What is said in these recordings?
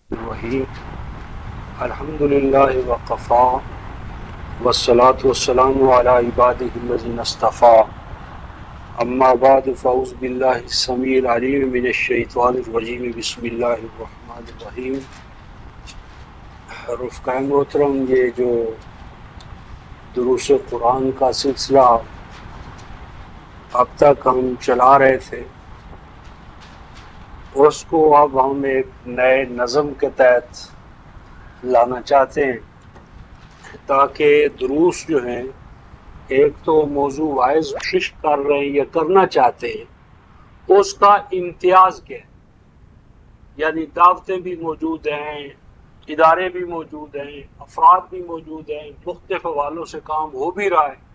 الرحیم الحمد للہ وقفا والصلاة والسلام علی عبادہ الذین اصطفیٰ اما بعد فاعوذ باللہ السمیع العلیم من الشیطان الرجیم بسم اللہ الرحمن الرحیم۔ رفقائے محترم، یہ جو دروس قرآن کا سلسلہ اب تک ہم چلا رہے تھے، اس کو اب ہم ایک نئے نظم کے تحت لانا چاہتے ہیں، تاکہ دروس جو ہیں ایک تو موضوع وائز کوشش کر رہے ہیں یا کرنا چاہتے ہیں، اس کا امتیاز کیا ہے، یعنی دعوتیں بھی موجود ہیں، ادارے بھی موجود ہیں، افراد بھی موجود ہیں، مختلف حوالوں سے کام ہو بھی رہا ہے،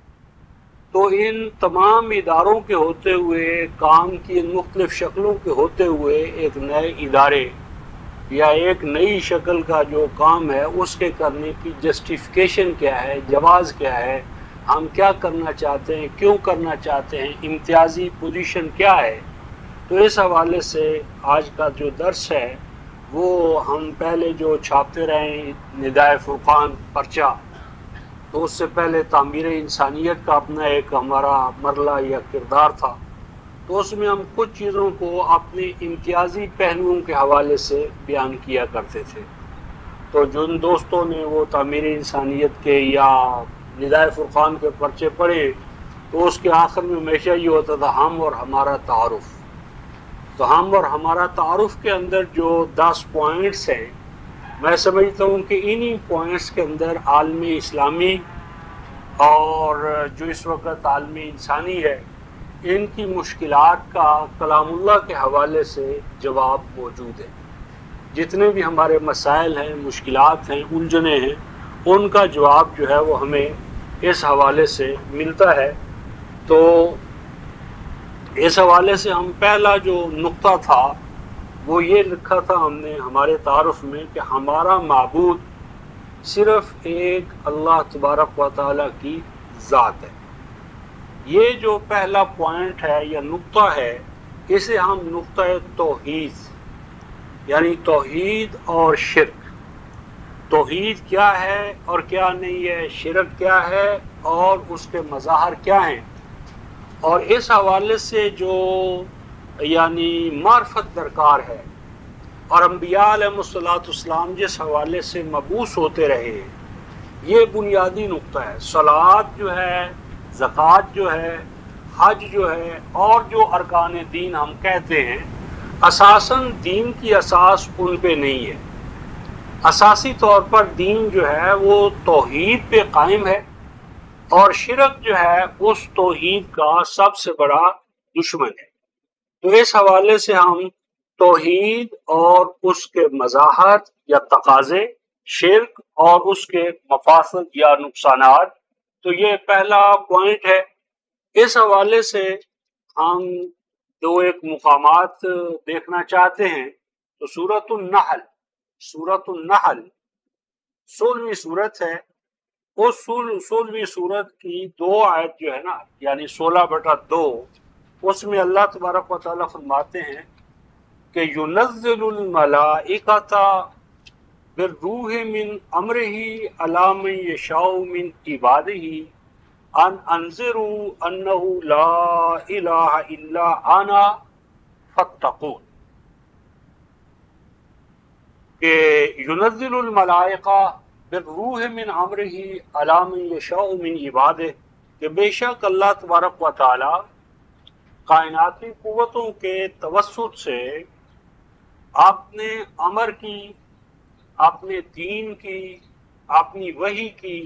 تو ان تمام اداروں کے ہوتے ہوئے، کام کی ان مختلف شکلوں کے ہوتے ہوئے ایک نئے ادارے یا ایک نئی شکل کا جو کام ہے اس کے کرنے کی جسٹیفیکیشن کیا ہے، جواز کیا ہے، ہم کیا کرنا چاہتے ہیں، کیوں کرنا چاہتے ہیں، امتیازی پوزیشن کیا ہے۔ تو اس حوالے سے آج کا جو درس ہے وہ ہم پہلے جو چھاپتے رہے ہیں ندائے فرقان پرچہ، تو اس سے پہلے تعمیر انسانیت کا اپنا ایک ہمارا مرحلہ یا کردار تھا، تو اس میں ہم کچھ چیزوں کو اپنے امتیازی پہلوؤں کے حوالے سے بیان کیا کرتے تھے۔ تو جن دوستوں نے وہ تعمیر انسانیت کے یا ندائے فرقان کے پرچے پڑھے تو اس کے آخر میں ہمیشہ یہ ہوتا تھا ہم اور ہمارا تعارف۔ تو ہم اور ہمارا تعارف کے اندر جو 10 پوائنٹس ہیں، میں سمجھتا ہوں کہ انہی پوائنٹس کے اندر عالم اسلامی اور جو اس وقت عالم انسانی ہے، ان کی مشکلات کا کلام اللہ کے حوالے سے جواب موجود ہے۔ جتنے بھی ہمارے مسائل ہیں، مشکلات ہیں، الجھنیں ہیں، ان کا جواب جو ہے وہ ہمیں اس حوالے سے ملتا ہے۔ تو اس حوالے سے ہم پہلا جو نقطہ تھا وہ یہ لکھا تھا ہم نے ہمارے تعارف میں کہ ہمارا معبود صرف ایک اللہ تبارک و تعالیٰ کی ذات ہے۔ یہ جو پہلا پوائنٹ ہے یا نقطہ ہے، اسے ہم نقطہ توحید یعنی توحید اور شرک، توحید کیا ہے اور کیا نہیں ہے، شرک کیا ہے اور اس کے مظاہر کیا ہیں، اور اس حوالے سے جو یعنی معرفت درکار ہے، اور انبیاء علیہ السلام جس حوالے سے مبعوث ہوتے رہے ہیں، یہ بنیادی نقطہ ہے۔ صلاۃ جو ہے، زکوٰۃ جو ہے، حج جو ہے، اور جو ارکان دین ہم کہتے ہیں، اساساً دین کی اساس ان پہ نہیں ہے۔ اساسی طور پر دین جو ہے وہ توحید پہ قائم ہے، اور شرک جو ہے اس توحید کا سب سے بڑا دشمن ہے۔ تو اس حوالے سے ہم توحید اور اس کے مظاہر یا تقاضے، شرک اور اس کے مفاسد یا نقصانات، تو یہ پہلا پوائنٹ ہے۔ اس حوالے سے ہم دو ایک مقامات دیکھنا چاہتے ہیں۔ تو سورۃ النحل 16ویں سورت ہے، اس 16ویں سورت کی 2 آیت جو ہے نا، یعنی 16/2، اس میں اللہ تبارک و تعالیٰ فرماتے ہیں کہ يُنَزِّلُ الْمَلَائِكَةَ بِالرُّوحِ مِنْ أَمْرِهِ عَلَىٰ مَنْ يَشَاءُ مِنْ عِبَادِهِ أَنْ أَنذِرُوا أَنَّهُ لَا إِلَٰهَ إِلَّا أَنَا فَاتَّقُونِ، کہ يُنَزِّلُ الْمَلَائِكَةَ بِالرُّوحِ مِنْ أَمْرِهِ عَلَىٰ مَنْ يَشَاءُ مِنْ عِبَادِهِ، کہ بے شک اللہ تبارک و تعالی کائناتی قوتوں کے توسط سے اپنے امر کی، اپنے دین کی، اپنی وحی کی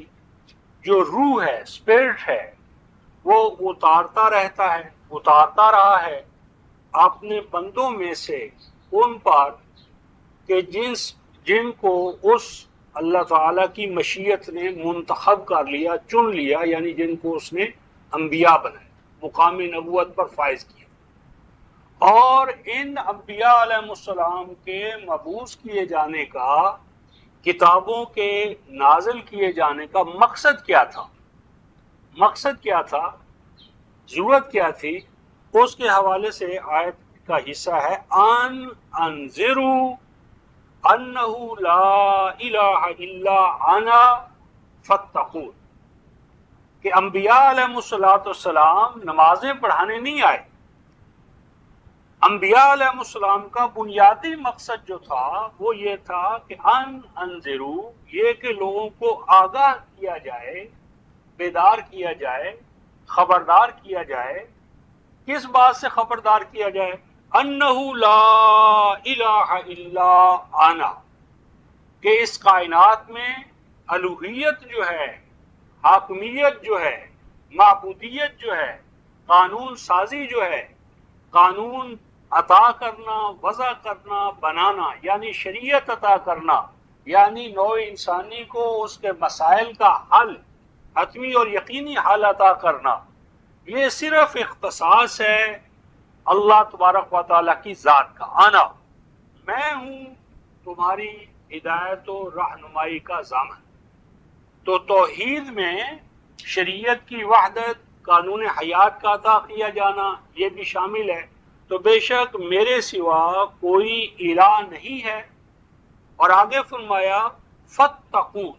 جو روح ہے، اسپرٹ ہے، وہ اتارتا رہا ہے اپنے بندوں میں سے ان پر، کہ جن کو اس اللہ تعالیٰ کی مشیت نے منتخب کر لیا، چن لیا، یعنی جن کو اس نے انبیاء بنائے، مقام نبوت پر فائز کیا۔ اور ان انبیاء علیہ السلام کے مبعوث کیے جانے کا، کتابوں کے نازل کیے جانے کا مقصد کیا تھا، ضرورت کیا تھی، اس کے حوالے سے آیت کا حصہ ہے ان انذروا، انہ لا الہ الا انا فاتقون، کہ انبیاء علیہ السلام نمازیں پڑھانے نہیں آئے. انبیاء علیہ السلام کا بنیادی مقصد جو تھا وہ یہ تھا کہ انذرو، یہ کہ لوگوں کو آگاہ کیا جائے، بیدار کیا جائے، خبردار کیا جائے. کس بات سے خبردار کیا جائے؟ انہ لا الہ الا انا، کہ اس کائنات میں الوہیت جو ہے، حاکمیت جو ہے، معبودیت جو ہے، قانون سازی جو ہے، قانون عطا کرنا، وضع کرنا، بنانا، یعنی شریعت عطا کرنا، یعنی نوع انسانی کو اس کے مسائل کا حل، حتمی اور یقینی حل عطا کرنا، یہ صرف اختصاص ہے اللہ تبارک و تعالیٰ کی ذات کا. انا، میں ہوں تمہاری ہدایت و رہنمائی کا ضامن. تو توحید میں شریعت کی وحدت، قانون حیات کا عطا کیا جانا یہ بھی شامل ہے. تو بے شک میرے سوا کوئی الہ نہیں ہے. اور آگے فرمایا فتقون،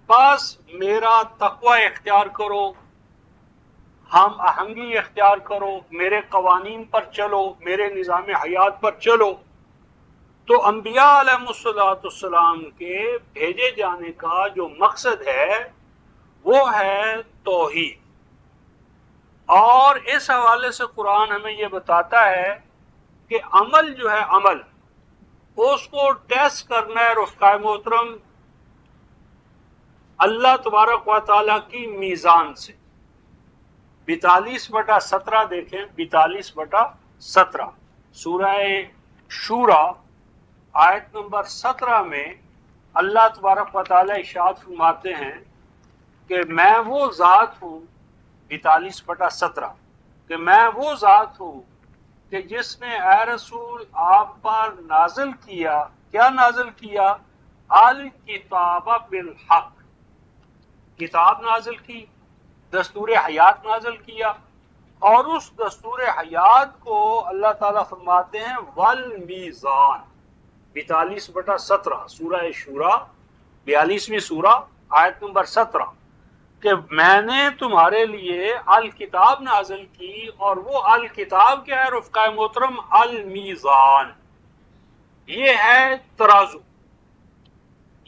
بس میرا تقوی اختیار کرو، ہم آہنگی اختیار کرو، میرے قوانین پر چلو، میرے نظام حیات پر چلو. تو انبیاء علیہ السلام کے بھیجے جانے کا جو مقصد ہے وہ ہے توحید. اور اس حوالے سے قرآن ہمیں یہ بتاتا ہے کہ عمل جو ہے، عمل اس کو ٹیسٹ کرنا ہے رفقائے محترم اللہ تبارک و تعالیٰ کی میزان سے. 42/17 دیکھیں، 42/17 سورہ شورا آیت نمبر 17 میں اللہ تبارک و تعالیٰ ارشاد فرماتے ہیں کہ میں وہ ذات ہوں، 42/17، کہ میں وہ ذات ہوں کہ جس نے اے رسول آپ پر نازل کیا، کیا نازل کیا؟ الکتاب بالحق، کتاب نازل کی، دستور حیات نازل کیا. اور اس دستور حیات کو اللہ تعالیٰ فرماتے ہیں والمیزان، 42/17 سورہ شورا 42ویں سورہ آیت نمبر 17، کہ میں نے تمہارے لیے الکتاب نازل کی. اور وہ الکتاب کیا ہے رفقائے محترم؟ المیزان، یہ ہے ترازو،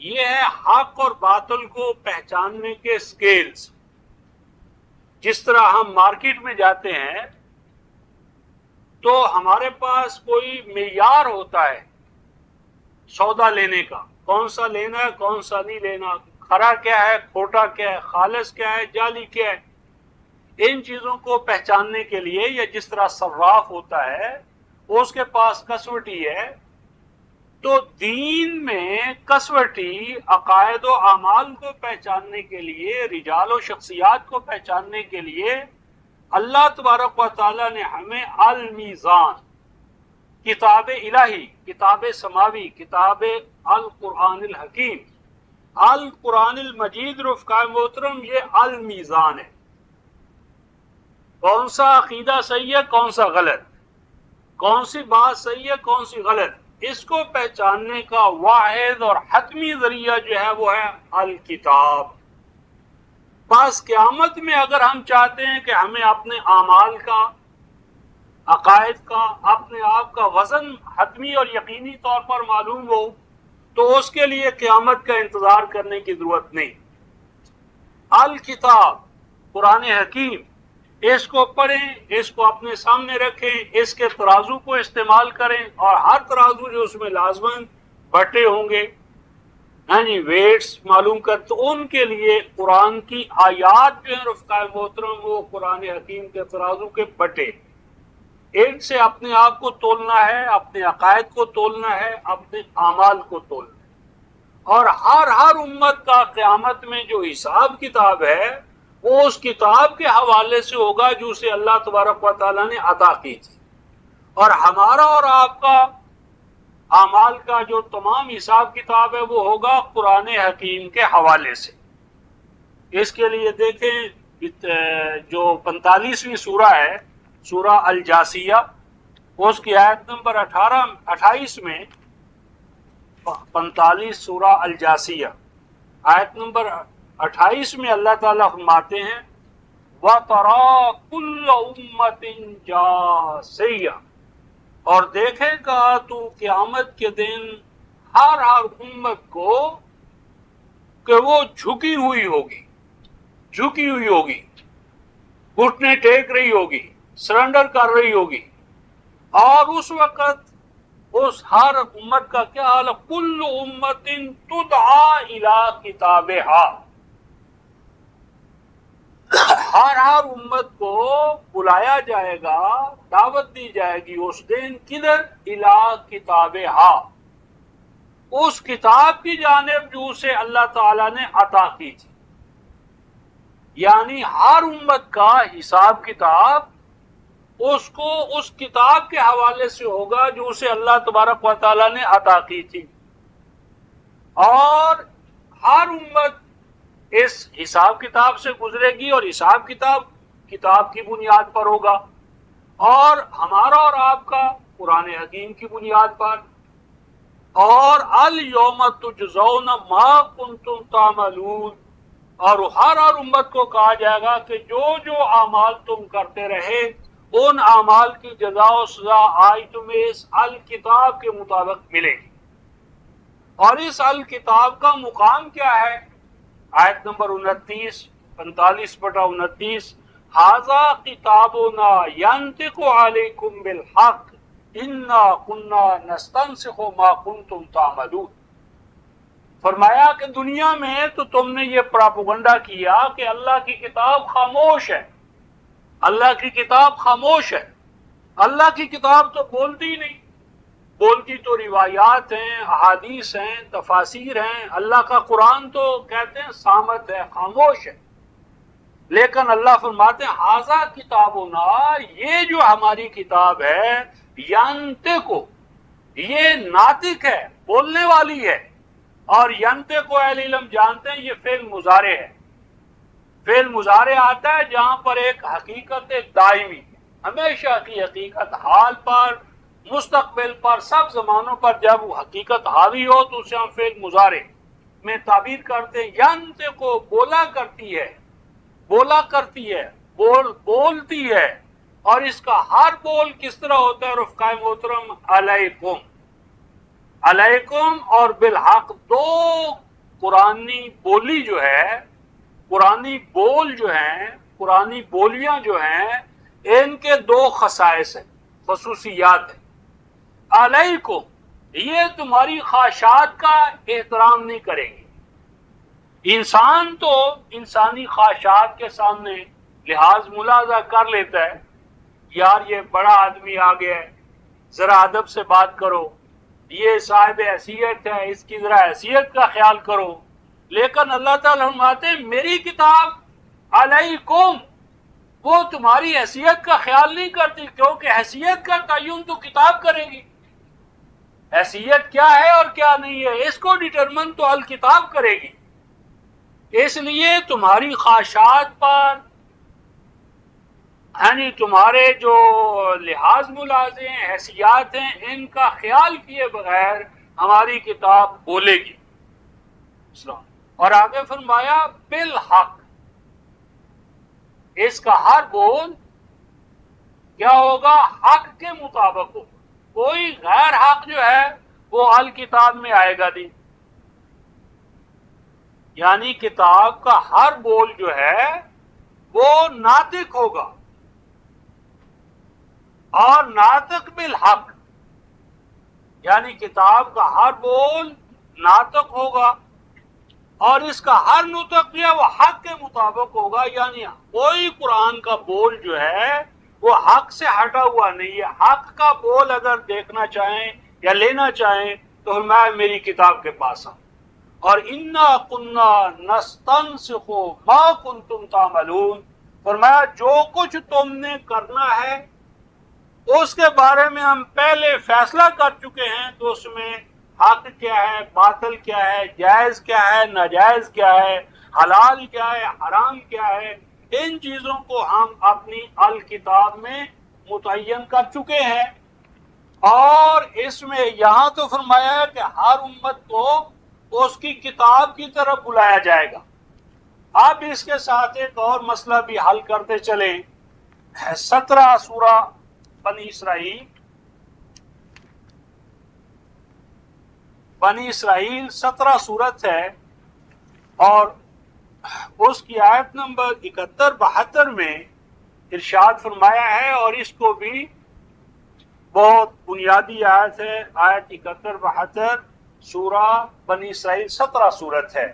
یہ ہے حق اور باطل کو پہچاننے کے سکیلز. جس طرح ہم مارکیٹ میں جاتے ہیں تو ہمارے پاس کوئی معیار ہوتا ہے سودا لینے کا، کون سا لینا ہے، کون سا نہیں لینا، کھرا کیا ہے، کھوٹا کیا ہے، خالص کیا ہے، جعلی کیا ہے. ان چیزوں کو پہچاننے کے لیے، یا جس طرح صراف ہوتا ہے اس کے پاس کسوٹی ہے، تو دین میں کسوٹی عقائد و اعمال کو پہچاننے کے لیے، رجال و شخصیات کو پہچاننے کے لیے اللہ تبارک و تعالیٰ نے ہمیں المیزان، کتاب الہی، کتاب سماوی، کتاب القرآن الحکیم، القرآن المجید رفقائے محترم، یہ المیزان ہے. کون سا عقیدہ صحیح ہے، کون سا غلط، کون سی بات صحیح ہے، کون سی غلط، اس کو پہچاننے کا واحد اور حتمی ذریعہ جو ہے وہ ہے الکتاب. پس قیامت میں اگر ہم چاہتے ہیں کہ ہمیں اپنے اعمال کا، عقائد کا، اپنے آپ کا وزن حتمی اور یقینی طور پر معلوم ہو، تو اس کے لیے قیامت کا انتظار کرنے کی ضرورت نہیں. الکتاب، قرآن حکیم، اس کو پڑھیں، اس کو اپنے سامنے رکھیں، اس کے ترازو کو استعمال کریں، اور ہر ترازو جو اس میں لازماً بٹے ہوں گے، ہاں جی، ویٹس معلوم کر، تو ان کے لیے قرآن کی آیات جو ہیں رفقائے محترم وہ قرآن حکیم کے ترازو کے بٹے، ان سے اپنے آپ کو تولنا ہے، اپنے عقائد کو تولنا ہے، اپنے اعمال کو تولنا ہے. اور ہر امت کا قیامت میں جو حساب کتاب ہے وہ اس کتاب کے حوالے سے ہوگا جو اسے اللہ تبارک و تعالیٰ نے عطا کی تھی. اور ہمارا اور آپ کا اعمال کا جو تمام حساب کتاب ہے وہ ہوگا قرآن حکیم کے حوالے سے. اس کے لیے دیکھیں جو 45ویں سورہ ہے، سورہ الجاسیہ، اس کی آیت نمبر 28 میں 45 سورہ الجاسیہ آیت نمبر 28 میں اللہ تعالیٰ فرماتے ہیں وَتَرَا كُلَّ أُمَّةٍ جَاثِيَةً، اور دیکھے گا تو قیامت کے دن ہر امت کو کہ وہ جھکی ہوئی ہوگی، گھٹنے ٹیک رہی ہوگی، سرنڈر کر رہی ہوگی. اور اس وقت اس ہر امت کا کیا حال ہے؟ کل امت تدعی الی کتابہا، ہر امت کو بلایا جائے گا، دعوت دی جائے گی اس دن کدھر؟ الی کتابہا، اس کتاب کی جانب جو اسے اللہ تعالیٰ نے عطا کی تھی. یعنی ہر امت کا حساب کتاب اس کو اس کتاب کے حوالے سے ہوگا جو اسے اللہ تبارک و تعالیٰ نے عطا کی تھی. اور ہر امت اس حساب کتاب سے گزرے گی، اور حساب کتاب کی بنیاد پر ہوگا، اور ہمارا اور آپ کا قرآن حکیم کی بنیاد پر. اور الیوم تجزون ما کنتم تعملون، اور ہر امت کو کہا جائے گا کہ جو اعمال تم کرتے رہے ان اعمال کی جزا و سزا آج تمہیں اس الکتاب کے مطابق ملے گی. اور اس الکتاب کا مقام کیا ہے؟ آیت نمبر 29، 45/29، ھذا کتابنا ینطق علیکم بالحق انا کنا نستنسخ ما کنتم تعملون. فرمایا کہ دنیا میں تو تم نے یہ پراپوگنڈا کیا کہ اللہ کی کتاب خاموش ہے، اللہ کی کتاب خاموش ہے. اللہ کی کتاب تو بولتی ہی نہیں، بولتی تو روایات ہیں، احادیث ہیں، تفاسیر ہیں. اللہ کا قرآن تو کہتے ہیں صامت ہے، خاموش ہے. لیکن اللہ فرماتے ہیں ھذا کتابنا، یہ جو ہماری کتاب ہے، ینطق، یہ ناطق ہے، بولنے والی ہے. اور ینطق کو اہل علم جانتے ہیں یہ فعل مضارع ہے. فعل مضارع آتا ہے جہاں پر ایک حقیقت دائمی، ہمیشہ کی حقیقت، حال پر، مستقبل پر، سب زمانوں پر جب وہ حقیقت حاوی ہو تو اسے ہم فعل مضارع میں تعبیر کرتے ہیں. ینطق کو بولا کرتی ہے، بولتی ہے. اور اس کا ہر بول کس طرح ہوتا ہے رفقائے محترم؟ علیکم، علیکم اور بالحق. دو قرآنی بولی جو ہے، قرآنی بول جو ہیں، قرآنی بولیاں جو ہیں، ان کے دو خصائص ہیں، خصوصیات ہیں. علیکم، یہ تمہاری خواہشات کا احترام نہیں کریں گے. انسان تو انسانی خواہشات کے سامنے لحاظ ملاحظہ کر لیتا ہے، یار یہ بڑا آدمی آ گیا ہے، ذرا ادب سے بات کرو، یہ صاحب حیثیت ہے، اس کی ذرا حیثیت کا خیال کرو. لیکن اللہ تعالیٰ فرماتے ہیں میری کتاب علیکم، وہ تمہاری حیثیت کا خیال نہیں کرتی، کیونکہ حیثیت کا تعین تو کتاب کرے گی. حیثیت کیا ہے اور کیا نہیں ہے اس کو ڈٹرمن تو الکتاب کرے گی. اس لیے تمہاری خواہشات پر، یعنی تمہارے جو لحاظ ملاحظے ہیں، حیثیات ہیں، ان کا خیال کیے بغیر ہماری کتاب بولے گی. اور آگے فرمایا بالحق، اس کا ہر بول کیا ہوگا؟ حق کے مطابق ہوگا. کوئی غیر حق جو ہے وہ الکتاب میں آئے گا نہیں. یعنی کتاب کا ہر بول جو ہے وہ ناطق ہوگا، اور ناطق بالحق، یعنی کتاب کا ہر بول ناطق ہوگا، اور اس کا ہر نطق جو ہے وہ حق کے مطابق ہوگا. یعنی کوئی قرآن کا بول جو ہے وہ حق سے ہٹا ہوا نہیں ہے. حق کا بول اگر دیکھنا چاہیں یا لینا چاہیں تو میں میری کتاب کے پاس آؤں. اور انا کنا نستنسخ ما کنتم تعملون، فرمایا جو کچھ تم نے کرنا ہے اس کے بارے میں ہم پہلے فیصلہ کر چکے ہیں. تو اس میں حق کیا ہے، باطل کیا ہے، جائز کیا ہے، ناجائز کیا ہے، حلال کیا ہے، حرام کیا ہے، ان چیزوں کو ہم اپنی الکتاب میں متعین کر چکے ہیں. اور اس میں یہاں تو فرمایا ہے کہ ہر امت کو اس کی کتاب کی طرف بلایا جائے گا. اب اس کے ساتھ ایک اور مسئلہ بھی حل کرتے چلیں. 17 سورہ بنی اسرائیل 17 سورت ہے، اور اس کی آیت نمبر 71-72 میں ارشاد فرمایا ہے، اور اس کو بھی بہت بنیادی آیت ہے. آیت 71-72 سورہ بنی اسرائیل 17 سورت ہے.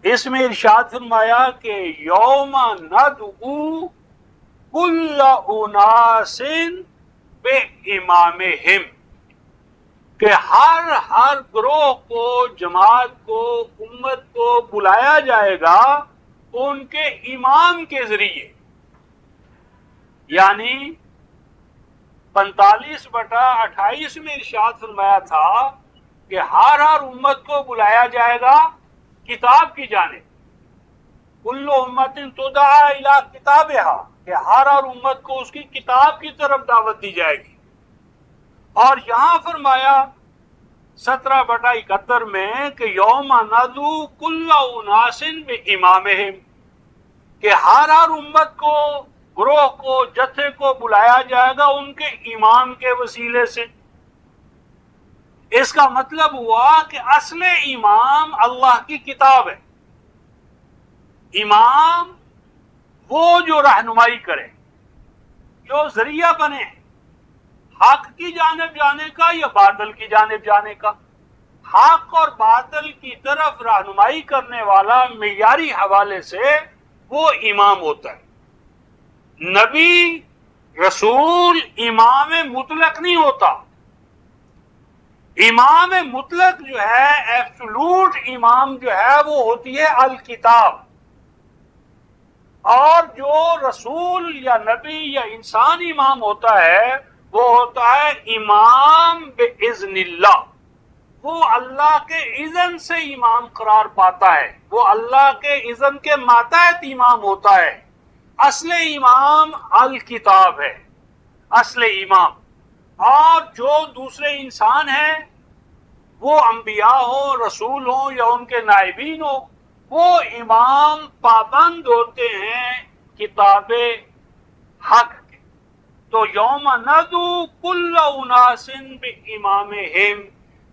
اس میں ارشاد فرمایا کہ یوم ندعو کل اناس بامامہم، کہ ہر گروہ کو، جماعت کو، امت کو بلایا جائے گا ان کے امام کے ذریعے. یعنی 45/28 میں ارشاد فرمایا تھا کہ ہر امت کو بلایا جائے گا کتاب کی جانب. کل امت تدعی الی کتابہا، کہ ہر امت کو اس کی کتاب کی طرف دعوت دی جائے گی. اور یہاں فرمایا 17/71 میں کہ یوم ندعو کل اناس بامامہم، کہ ہر امت کو، گروہ کو، جتھے کو بلایا جائے گا ان کے امام کے وسیلے سے. اس کا مطلب ہوا کہ اصل امام اللہ کی کتاب ہے. امام وہ جو رہنمائی کرے، جو ذریعہ بنے حق کی جانب جانے کا یا باطل کی جانب جانے کا. حق اور باطل کی طرف رہنمائی کرنے والا معیاری حوالے سے وہ امام ہوتا ہے. نبی رسول امام مطلق نہیں ہوتا. امام مطلق جو ہے، ایبسولوٹ امام جو ہے، وہ ہوتی ہے الکتاب. اور جو رسول یا نبی یا انسان امام ہوتا ہے وہ ہوتا ہے امام باذن اللہ. وہ اللہ کے اذن سے امام قرار پاتا ہے، وہ اللہ کے اذن کے ماتحت امام ہوتا ہے. اصل امام الکتاب ہے، اصل امام. اور جو دوسرے انسان ہیں، وہ انبیاء ہوں، رسول ہوں یا ان کے نائبین ہوں، وہ امام پابند ہوتے ہیں کتاب حق کے. تو یوم ندعو کل اناس بامامہم،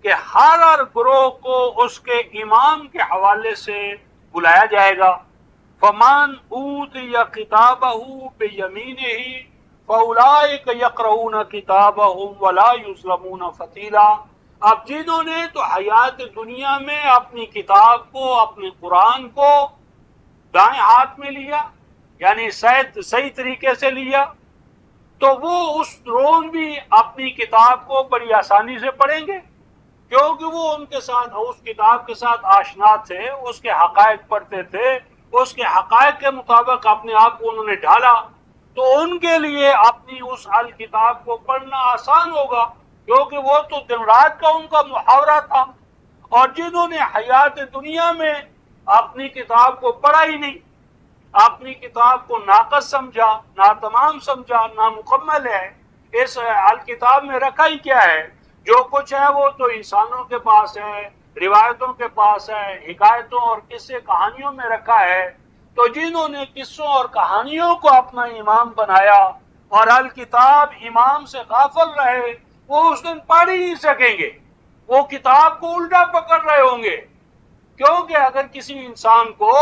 کہ ہر گروہ کو اس کے امام کے حوالے سے بلایا جائے گا. فمن اوتی کتابہ بیمینہ فاولئک یقرؤون کتابہم ولا یظلمون فتیلا. اب جنہوں نے تو حیات دنیا میں اپنی کتاب کو، اپنے قرآن کو دائیں ہاتھ میں لیا، یعنی صحیح طریقے سے لیا، تو وہ اس روز بھی اپنی کتاب کو بڑی آسانی سے پڑھیں گے، کیونکہ وہ ان کے ساتھ، اس کتاب کے ساتھ آشنا تھے، اس کے حقائق پڑھتے تھے، اس کے حقائق کے مطابق اپنے آپ کو انہوں نے ڈھالا. تو ان کے لیے اپنی اس الکتاب کو پڑھنا آسان ہوگا، کیونکہ وہ تو دن رات کا ان کا محاورہ تھا. اور جنہوں نے حیات دنیا میں اپنی کتاب کو پڑھا ہی نہیں، اپنی کتاب کو ناقص سمجھا، ناتمام سمجھا، نامکمل ہے، اس الکتاب میں رکھا ہی کیا ہے؟ جو کچھ ہے وہ تو انسانوں کے پاس ہے، روایتوں کے پاس ہے، حکایتوں اور قصے کہانیوں میں رکھا ہے. تو جنہوں نے قصوں اور کہانیوں کو اپنا امام بنایا اور الکتاب امام سے غافل رہے، وہ اس دن پڑھ ہی نہیں سکیں گے. وہ کتاب کو الٹا پکڑ رہے ہوں گے. کیونکہ اگر کسی انسان کو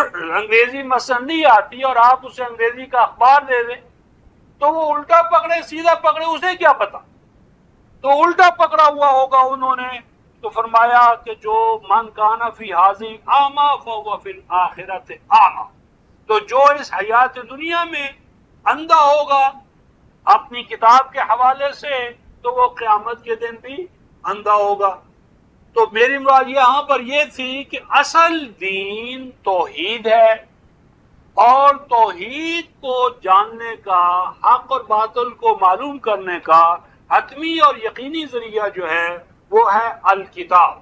انگریزی مثلا نہیں آتی اور آپ اسے انگریزی کا اخبار دے دیں تو وہ الٹا پکڑے سیدھا پکڑے، اسے کیا پتا؟ تو الٹا پکڑا ہوا ہوگا انہوں نے. تو فرمایا کہ جو من کان فی ھذہ اعمی فہو فی الآخرۃ اعمی، تو جو اس حیات دنیا میں اندھا ہوگا اپنی کتاب کے حوالے سے تو وہ قیامت کے دن بھی اندھا ہوگا. تو میری مراد یہاں پر یہ تھی کہ اصل دین توحید ہے، اور توحید کو جاننے کا، حق اور باطل کو معلوم کرنے کا حتمی اور یقینی ذریعہ جو ہے وہ ہے الکتاب.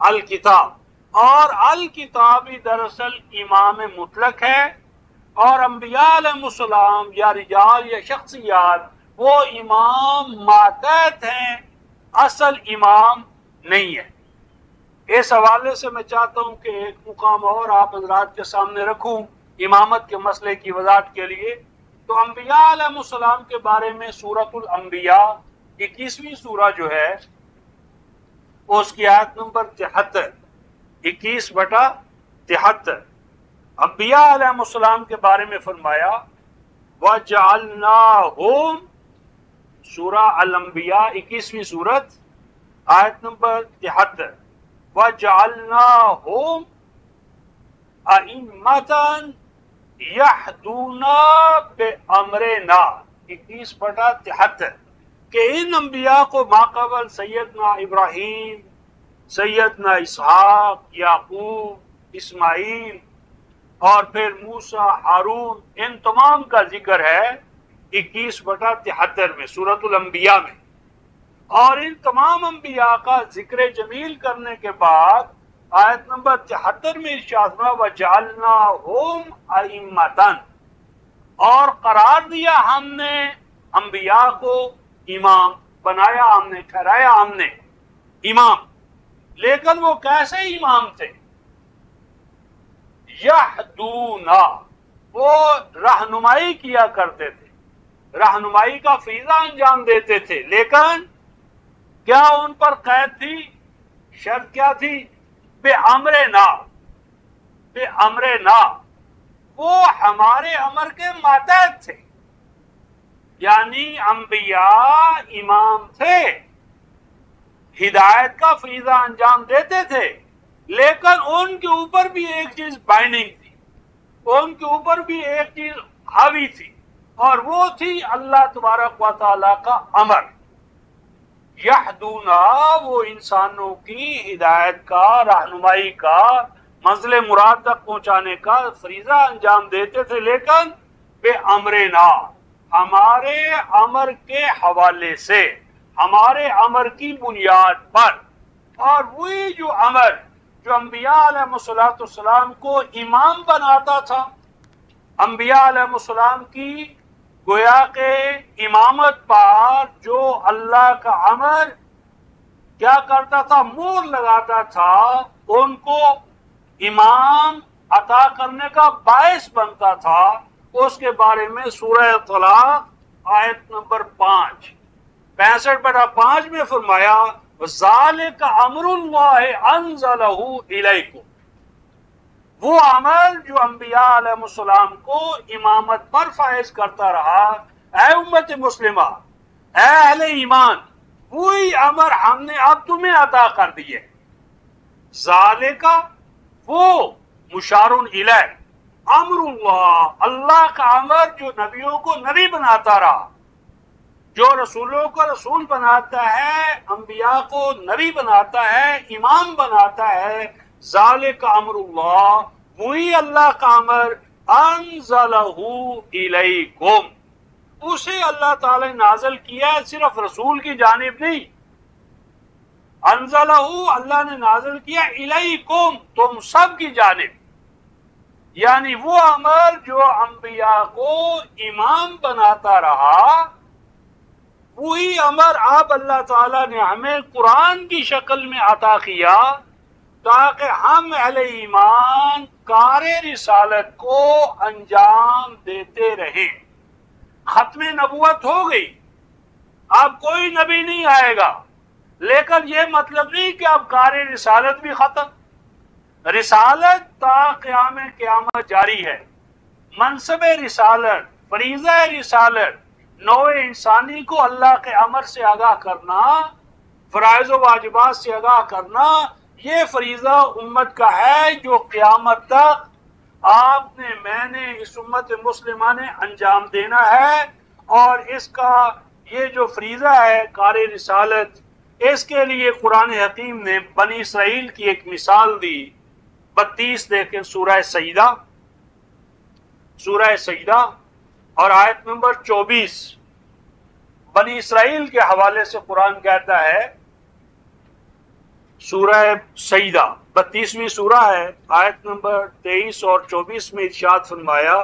الکتاب اور الکتابی دراصل امام مطلق ہے، اور انبیاء علیہ السلام یا رجال یا شخصیات وہ امام ماتحت ہیں، اصل امام نہیں ہے۔ اس حوالے سے میں چاہتا ہوں کہ ایک مقام اور آپ حضرات کے سامنے رکھوں امامت کے مسئلے کی وضاحت کے لیے۔ تو انبیاء علیہ السلام کے بارے میں سورۃ الانبیاء 21ویں سورہ جو ہے اس کی آیت نمبر 73، 21/73 انبیاء علیہ السلام کے بارے میں فرمایا وَجَعَلْنَاهُمْ، سورہ الانبیاء 21ویں سورت آیت نمبر 73، وَجَعَلْنَاهُمْ أَئِمَّةً يَهْدُونَ بِأَمْرِنَا 21/73 کہ ان انبیاء کو ماقبل سیدنا ابراہیم، سیدنا اسحاق، یعقوب، اسماعیل اور پھر موسیٰ، ہارون، ان تمام کا ذکر ہے 21/73 میں سورۃ الانبیاء میں۔ اور ان تمام انبیاء کا ذکر جمیل کرنے کے بعد آیت نمبر 73 میں ارشاد ہوا وَجَعَلْنَاهُمْ أَئِمَّةً، اور قرار دیا ہم نے انبیاء کو امام، بنایا ہم نے، ٹھہرایا ہم نے امام۔ لیکن وہ کیسے امام تھے؟ یہدونا، وہ رہنمائی کیا کرتے تھے، رہنمائی کا فریضہ انجام دیتے تھے، لیکن کیا ان پر قید تھی؟ شرط کیا تھی؟ بے امرنا، بے امرنا، وہ ہمارے امر کے ماتحت تھے، یعنی انبیاء امام تھے، ہدایت کا فریضہ انجام دیتے تھے، لیکن ان کے اوپر بھی ایک چیز بائنڈنگ تھی، ان کے اوپر بھی ایک چیز حاوی تھی، اور وہ تھی اللہ تبارک و تعالیٰ کا امر۔ یہدونا، وہ انسانوں کی ہدایت کا، رہنمائی کا، منزل مراد تک پہنچانے کا فریضہ انجام دیتے تھے، لیکن بے امرنا، ہمارے امر کے حوالے سے، ہمارے امر کی بنیاد پر۔ اور وہی جو امر جو انبیاء علیہ السلام کو امام بناتا تھا، انبیاء علیہ السلام کی گویا کہ امامت پر جو اللہ کا امر کیا کرتا تھا، مور لگاتا تھا، ان کو امام عطا کرنے کا باعث بنتا تھا، اس کے بارے میں سورہ طلاق آیت نمبر 5 65/5 میں فرمایا ذالک امر اللہ انزلہ الیکم، وہ عمل جو انبیاء علیہ السلام کو امامت پر فائز کرتا رہا، اے امت مسلمہ، اے اہل ایمان، وہی امر ہم نے اب تمہیں عطا کر دیے۔ ذالک، وہ مشار الیہ، امر اللہ، اللہ کا امر جو نبیوں کو نبی بناتا رہا، جو رسولوں کو رسول بناتا ہے، انبیاء کو نبی بناتا ہے، امام بناتا ہے، ذالک امر اللہ، وہی اللہ کا امر، انزلہ الیکم، اسے اللہ تعالی نے نازل کیا ہے، صرف رسول کی جانب نہیں، انزلہ، اللہ نے نازل کیا الیکم، تم سب کی جانب، یعنی وہ امر جو انبیاء کو امام بناتا رہا، وہی امر اب اللہ تعالیٰ نے ہمیں قرآن کی شکل میں عطا کیا، تاکہ ہم اہل ایمان کار رسالت کو انجام دیتے رہیں۔ ختم نبوت ہو گئی، اب کوئی نبی نہیں آئے گا، لیکن یہ مطلب نہیں کہ اب کار رسالت بھی ختم، رسالت تا قیام قیامت جاری ہے۔ منصب رسالت، فریضہ رسالت، نوع انسانی کو اللہ کے امر سے آگاہ کرنا، فرائض و واجبات سے آگاہ کرنا، یہ فریضہ امت کا ہے جو قیامت تک آپ نے، میں نے، اس امت مسلمہ نے انجام دینا ہے۔ اور اس کا یہ جو فریضہ ہے کار رسالت، اس کے لیے قرآن حکیم نے بنی اسرائیل کی ایک مثال دی۔ 32 دیکھیں سورہ سجدہ، سورہ سجدہ اور آیت نمبر 24، بنی اسرائیل کے حوالے سے قرآن کہتا ہے، سورہ سجدہ 32ویں سورہ ہے، آیت نمبر 23 اور 24 میں ارشاد فرمایا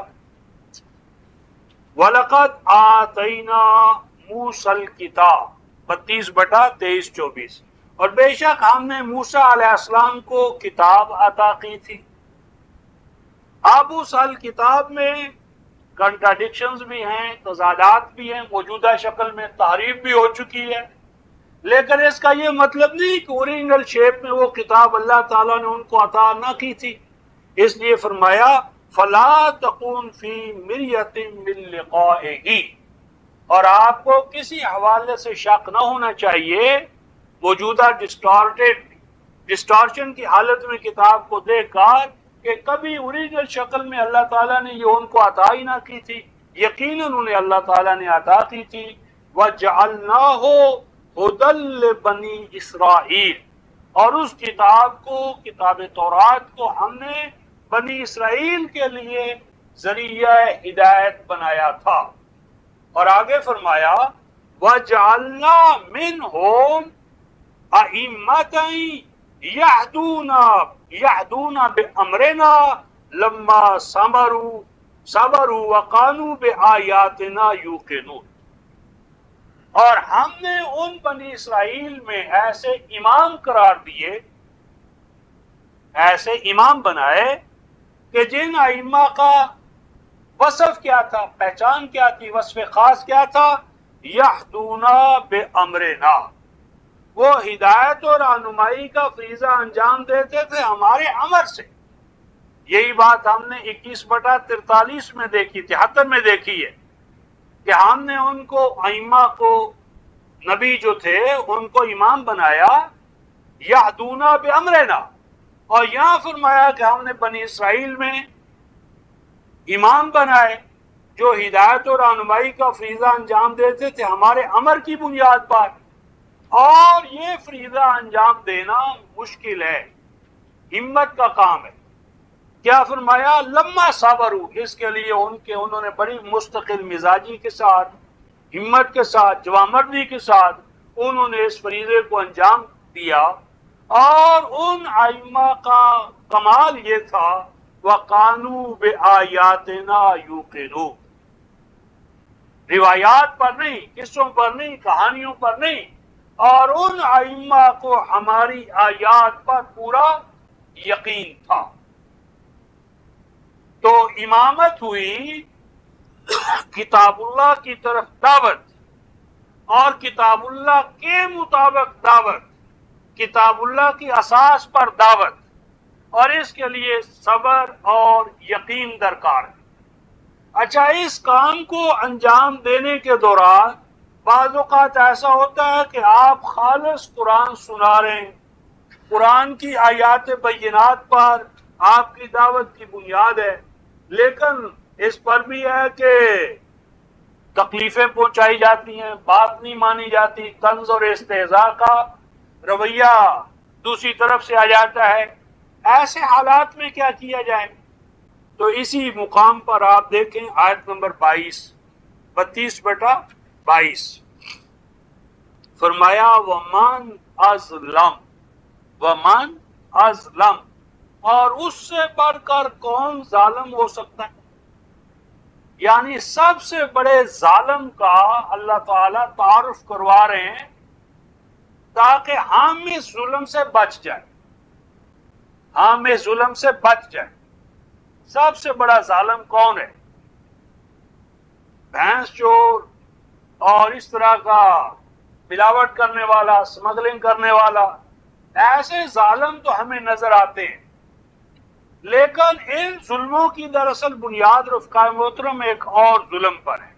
وَلَقَدْ آتَيْنَا موسیٰ کتاب 32/23-24، اور بے شک ہم نے موسیٰ علیہ السلام کو کتاب عطا کی تھی۔ اب اس کتاب میں کنٹراڈکشنز بھی ہیں، تضادات بھی ہیں، موجودہ شکل میں تحریف بھی ہو چکی ہے، لیکن اس کا یہ مطلب نہیں کہ اوریجنل شیپ میں وہ کتاب اللہ تعالیٰ نے ان کو عطا نہ کی تھی۔ اس لیے فرمایا فَلَا تَكُنْ فِي مِرْيَةٍ مِّن لِقَائِهِ، اور آپ کو کسی حوالے سے شک نہ ہونا چاہیے موجودہ ڈسٹارشن کی حالت میں کتاب کو دیکھ کر کہ کبھی اوریجنل شکل میں اللہ تعالیٰ نے یہ ان کو عطا ہی نہ کی تھی۔ یقیناً انہیں اللہ تعالیٰ نے عطا کی تھی۔ وَجَعَلْنَاهُ هُدًى لِبَنِي اسرائیل، اور اس کتاب کو، کتاب تورات کو ہم نے بنی اسرائیل کے لیے ذریعہ ہدایت بنایا تھا۔ اور آگے فرمایا وَجَعَلْنَا مِنْهُمْ أَئِمَّةً يَهْدُونَ بِأَمْرِنَا لَمَّا صَبَرُوا وَكَانُوا بِآيَاتِنَا يُوقِنُونَ، اور ہم نے ان بنی اسرائیل میں ایسے امام قرار دیے، ایسے امام بنائے کہ جن ائمہ کا وصف کیا تھا، پہچان کیا تھی، وصف خاص کیا تھا؟ یہدون بامرنا، وہ ہدایت اور رہنمائی کا فریضہ انجام دیتے تھے ہمارے امر سے۔ یہی بات ہم نے 21/43 میں دیکھی، 73 میں دیکھی ہے کہ ہم نے ان کو ائمہ کو، نبی جو تھے ان کو امام بنایا یہدون بامرنا، اور یہاں فرمایا کہ ہم نے بنی اسرائیل میں امام بنائے جو ہدایت و رہنمائی کا فریضہ انجام دیتے تھے ہمارے امر کی بنیاد پر، اور یہ فریضہ انجام دینا مشکل ہے، ہمت کا کام ہے۔ کیا فرمایا؟ لما صبروا، اس کے لیے انہوں نے بڑی مستقل مزاجی کے ساتھ، ہمت کے ساتھ، جوامردی کے ساتھ انہوں نے اس فریضے کو انجام دیا، اور ان ائمہ کا کمال یہ تھا وَقَانُوا بِآيَاتِنَا يُوقِنُونَ، روایات پر نہیں، قصوں پر نہیں، کہانیوں پر نہیں، اور ان ائمہ کو ہماری آیات پر پورا یقین تھا۔ تو امامت ہوئی کتاب اللہ کی طرف دعوت، اور کتاب اللہ کے مطابق دعوت، کتاب اللہ کی اساس پر دعوت، اور اس کے لیے صبر اور یقین درکار ہے۔ اچھا، اس کام کو انجام دینے کے دوران بعض اوقات ایسا ہوتا ہے کہ آپ خالص قرآن سنا رہے ہیں، قرآن کی آیات بینات پر آپ کی دعوت کی بنیاد ہے، لیکن اس پر بھی ہے کہ تکلیفیں پہنچائی جاتی ہیں، بات نہیں مانی جاتی، طنز اور استہزاء کا رویہ دوسری طرف سے آ جاتا ہے۔ ایسے حالات میں کیا کیا جائے؟ تو اسی مقام پر آپ دیکھیں آیت نمبر 32 فرمایا وَمَنْ أَظْلَمَ، اور اس سے بڑھ کر کون ظالم ہو سکتا ہے؟ یعنی سب سے بڑے ظالم کا اللہ تعالیٰ تعارف کروا رہے ہیں تاکہ ہم اس ظلم سے بچ جائیں، ہم اس ظلم سے بچ جائیں۔ سب سے بڑا ظالم کون ہے؟ بھینس چور اور اس طرح کا ملاوٹ کرنے والا، اسمگلنگ کرنے والا، ایسے ظالم تو ہمیں نظر آتے ہیں، لیکن ان ظلموں کی دراصل بنیاد رفقائے محترم ایک اور ظلم پر ہے۔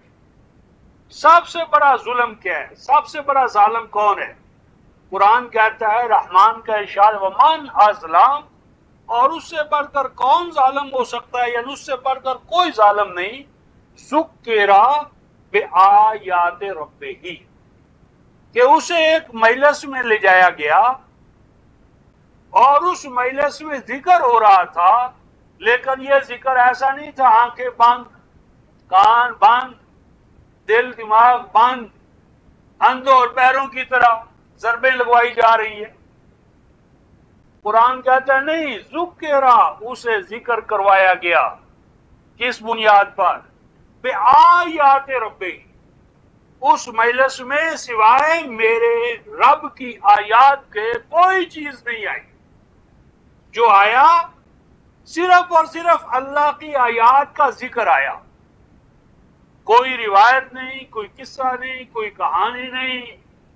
سب سے بڑا ظلم کیا ہے؟ سب سے بڑا ظالم کون ہے؟ قرآن کہتا ہے، رحمان کا ارشاد وَمَنْ أَظْلَمَ، اور اس سے بڑھ کر کون ظالم ہو سکتا ہے؟ یعنی اس سے بڑھ کر کوئی ظالم نہیں۔ ذُکِّرَ بِآیاتِ رَبِّهِ، کہ اسے ایک مجلس میں لے جایا گیا اور اس مجلس میں ذکر ہو رہا تھا، لیکن یہ ذکر ایسا نہیں تھا آنکھیں بند، کان بند، دل دماغ بند، اندھوں اور بہروں کی طرح ضربیں لگوائی جا رہی ہے۔ قرآن کہتا ہے نہیں، ذکر، اسے ذکر کروایا گیا۔ کس بنیاد پر؟ بآیات ربہ، اس مجلس میں سوائے میرے رب کی آیات کے کوئی چیز نہیں آئی. جو آیا صرف اور صرف اللہ کی آیات کا ذکر آیا. کوئی روایت نہیں، کوئی قصہ نہیں، کوئی کہانی نہیں،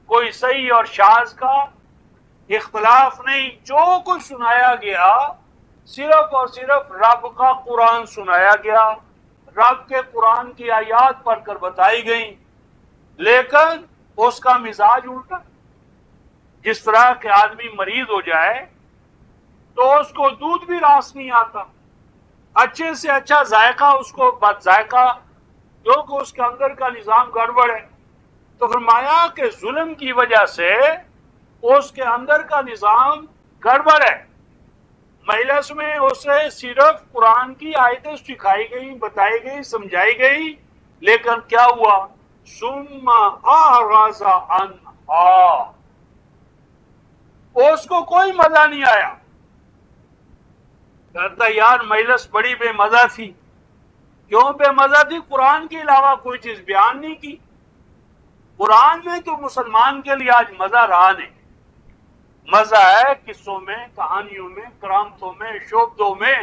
کوئی صحیح اور شاذ کا اختلاف نہیں. جو کچھ سنایا گیا صرف اور صرف رب کا قرآن سنایا گیا، رب کے قرآن کی آیات پڑھ کر بتائی گئیں. لیکن اس کا مزاج الٹا. جس طرح کہ آدمی مریض ہو جائے تو اس کو دودھ بھی راس نہیں آتا، اچھے سے اچھا ذائقہ اس کو بد ذائقہ، کیونکہ اس کے اندر کا نظام گڑبڑ ہے. تو فرمایا کہ ظلم کی وجہ سے اس کے اندر کا نظام گڑبڑ ہے. مجلس میں اسے صرف قرآن کی آیتیں سکھائی گئی، بتائی گئی، سمجھائی گئی، لیکن کیا ہوا؟ ثم اعرض عنہا، اس کو کوئی مزہ نہیں آیا. کہتا یار مجلس بڑی بے مزہ تھی. کیوں بے مزہ تھی؟ قرآن کے علاوہ کوئی چیز بیان نہیں کی. قرآن میں تو مسلمان کے لیے آج مزہ رہا نہیں. مزہ ہے قصوں میں، کہانیوں میں، کرامتوں میں، شعبدوں میں.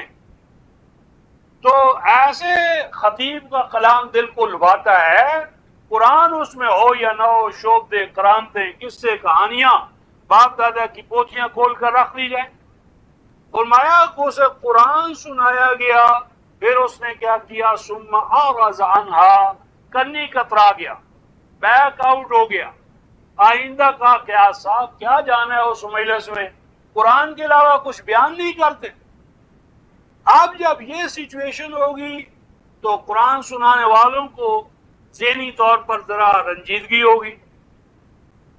تو ایسے خطیب کا کلام دل کو لبھاتا ہے. قرآن اس میں ہو یا نہ ہو، شعبدے، کرامتیں، قصے، کہانیاں، باپ دادا کی پوتھیاں کھول کر رکھ لی جائیں. فرمایا کہ اسے قرآن سنایا گیا، پھر اس نے کیا کیا؟ ثم اعرض عنہا، کنی کترا گیا، بیک آؤٹ ہو گیا. آئندہ کا کیا صاحب کیا جانا ہے اس مجلس میں، قرآن کے علاوہ کچھ بیان نہیں کرتے. اب جب یہ سچویشن ہوگی تو قرآن سنانے والوں کو ذہنی طور پر ذرا رنجیدگی ہوگی،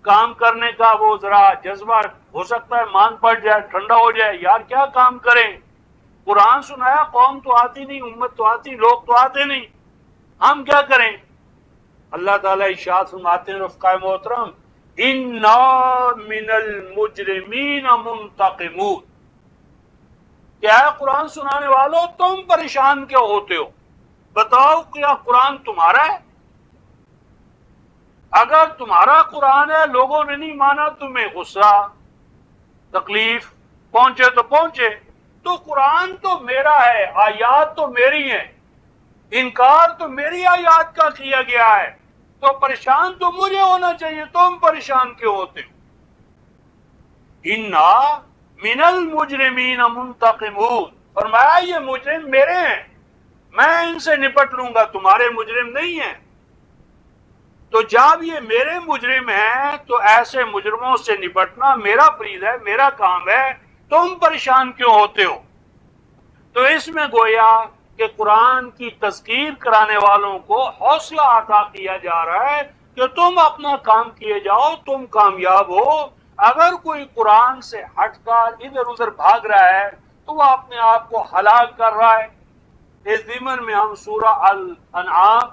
کام کرنے کا وہ ذرا جذبہ ہو سکتا ہے مان پڑ جائے، ٹھنڈا ہو جائے. یار کیا کام کریں؟ قرآن سنایا، قوم تو آتی نہیں، امت تو آتی، لوگ تو آتے نہیں، ہم کیا کریں؟ اللہ تعالیٰ ارشاد فرماتے ہیں رفقائے محترم، اِنَّا مِنَ الْمُجْرِمِينَ مُنْتَقِمُونَ. کیا ہے قرآن سنانے والوں، تم پریشان کیوں ہوتے ہو؟ بتاؤ کیا قرآن تمہارا ہے؟ اگر تمہارا قرآن ہے، لوگوں نے نہیں مانا، تمہیں غصہ تکلیف پہنچے تو پہنچے، تو قرآن تو میرا ہے، آیات تو میری ہیں، انکار تو میری آیات کا کیا گیا ہے، تو پریشان تو مجھے ہونا چاہیے، تم پریشان کیوں ہوتے ہو؟ اِنَّا مِنَ الْمُجْرِمِينَ مُنْتَقِمُونَ. فرمایا یہ مجرم میرے ہیں، میں ان سے نپٹ لوں گا، تمہارے مجرم نہیں ہیں. تو جب یہ میرے مجرم ہیں تو ایسے مجرموں سے نپٹنا میرا فرض ہے، میرا کام ہے، تم پریشان کیوں ہوتے ہو؟ تو اس میں گویا کہ قرآن کی تذکیر کرانے والوں کو حوصلہ عطا کیا جا رہا ہے کہ تم اپنا کام کیے جاؤ، تم کامیاب ہو. اگر کوئی قرآن سے ہٹ کر ادھر ادھر بھاگ رہا ہے تو وہ اپنے آپ کو ہلاک کر رہا ہے. اس ضمن میں ہم سورہ الانعام،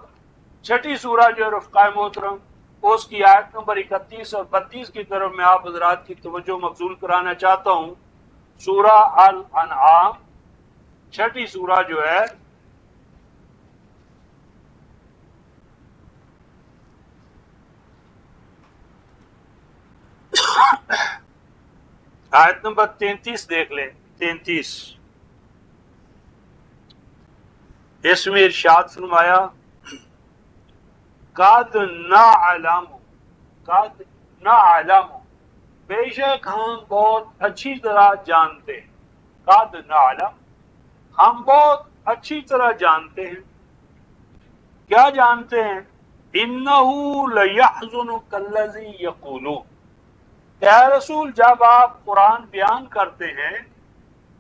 چھٹی سورہ جو رفقائے محترم، اس کی آیت نمبر 31 اور 32 کی طرف میں آپ حضرات کی توجہ مبذول کرانا چاہتا ہوں. سورہ الانعام چھٹی سورہ جو ہے، آیت نمبر 33 دیکھ لیں. 33 اس میں ارشاد فرمایا، قَدْ نَعْلَمُ، بے شک ہم بہت اچھی طرح جانتے ہیں. قَدْ نَعْلَمُ، ہم بہت اچھی طرح جانتے ہیں. کیا جانتے ہیں؟ إِنَّهُ لَيَحْزُنُكَ الَّذِي يَقُولُونَ. اے رسول جب آپ قرآن بیان کرتے ہیں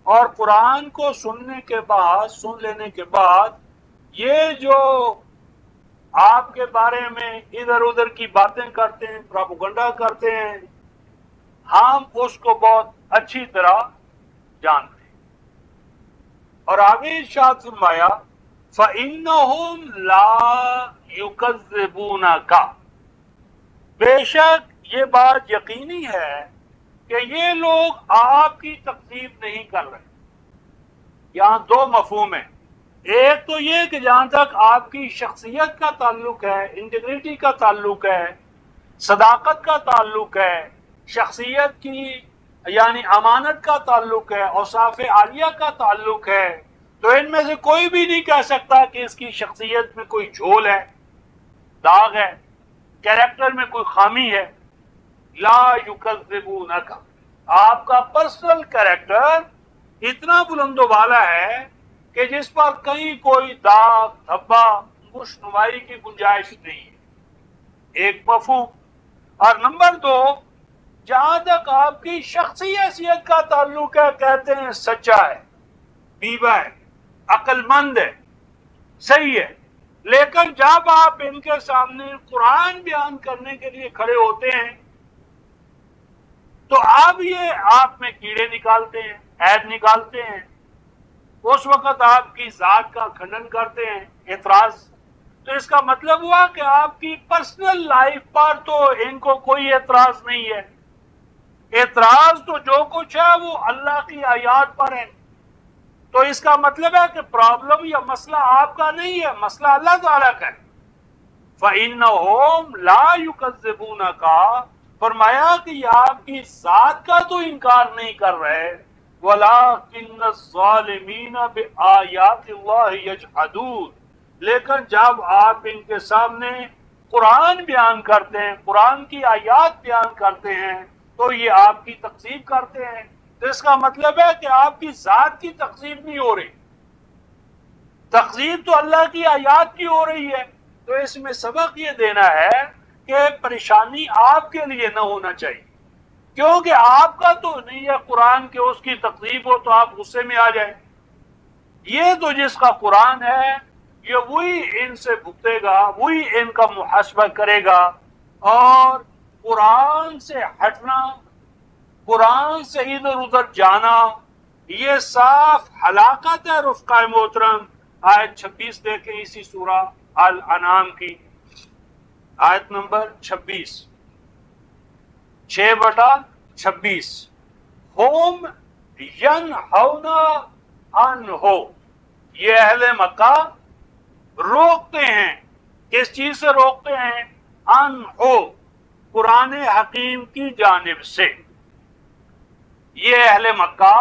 اور قرآن کو سن لینے کے بعد یہ جو آپ کے بارے میں ادھر ادھر کی باتیں کرتے ہیں، پروپیگنڈا کرتے ہیں، ہم اس کو بہت اچھی طرح جانتے ہیں. اور آگے ارشاد فرمایا، فَإِنَّهُمْ لَا يُكَذِّبُونَكَ، بے شک یہ بات یقینی ہے کہ یہ لوگ آپ کی تکذیب نہیں کر رہے. یہاں دو مفہوم ہیں. ایک تو یہ کہ جہاں تک آپ کی شخصیت کا تعلق ہے، انٹیگریٹی کا تعلق ہے، صداقت کا تعلق ہے، شخصیت کی یعنی امانت کا تعلق ہے، اوصاف عالیہ کا تعلق ہے، تو ان میں سے کوئی بھی نہیں کہہ سکتا کہ اس کی شخصیت میں کوئی جھول ہے، داغ ہے، کیریکٹر میں کوئی خامی ہے۔ لا یکذبونک، آپ کا پرسنل کیریکٹر اتنا بلند و بالا ہے کہ جس پر کہیں کوئی داغ دھبا خوشنمائی کی گنجائش نہیں ہے، ایک مفہوم۔ اور نمبر دو، جہاں تک آپ کی شخصی حیثیت کا تعلق ہے، کہتے ہیں سچا ہے، بیوہ ہے، عقل مند ہے، صحیح ہے، لیکن جب آپ ان کے سامنے قرآن بیان کرنے کے لیے کھڑے ہوتے ہیں تو اب یہ آپ میں کیڑے نکالتے ہیں، عیب نکالتے ہیں، اس وقت آپ کی ذات کا کھنڈن کرتے ہیں، اعتراض۔ تو اس کا مطلب ہوا کہ آپ کی پرسنل لائف پر تو ان کو کوئی اعتراض نہیں ہے، اعتراض تو جو کچھ ہے وہ اللہ کی آیات پر ہے۔ تو اس کا مطلب ہے کہ پرابلم یا مسئلہ آپ کا نہیں ہے، مسئلہ اللہ تعالیٰ کا ہے۔ فَإِنَّهُمْ لَا يُكَذِّبُونَكَ، فرمایا کہ یہ آپ کی ذات کا تو انکار نہیں کر رہے، وَلَٰكِنَّ الظَّالِمِينَ بِآيَاتِ اللَّهِ يَجْحَدُونَ، لیکن جب آپ ان کے سامنے قرآن بیان کرتے ہیں، قرآن کی آیات بیان کرتے ہیں، تو یہ آپ کی تکذیب کرتے ہیں۔ تو اس کا مطلب ہے کہ آپ کی ذات کی تکذیب نہیں ہو رہی، تکذیب تو اللہ کی آیات کی ہو رہی ہے۔ تو اس میں سبق یہ دینا ہے کہ پریشانی آپ کے لیے نہ ہونا چاہیے، کیونکہ آپ کا تو نہیں ہے قرآن کے اس کی تکذیب ہو تو آپ غصے میں آ جائیں۔ یہ تو جس کا قرآن ہے یہ وہی ان سے بھگتے گا، وہی ان کا محاسبہ کرے گا، اور قرآن سے ہٹنا، قرآن سے ادھر ادھر جانا، یہ صاف ہلاکت ہے۔ رفقائے محترم، آیت 26 دیکھیں اسی سورہ الانعام کی، آیت نمبر 26، 6/26، ہوم ینہون عنہ، یہ اہل مکہ روکتے ہیں، کس چیز سے روکتے ہیں؟ عنہ، قرآن حکیم کی جانب سے۔ یہ اہل مکہ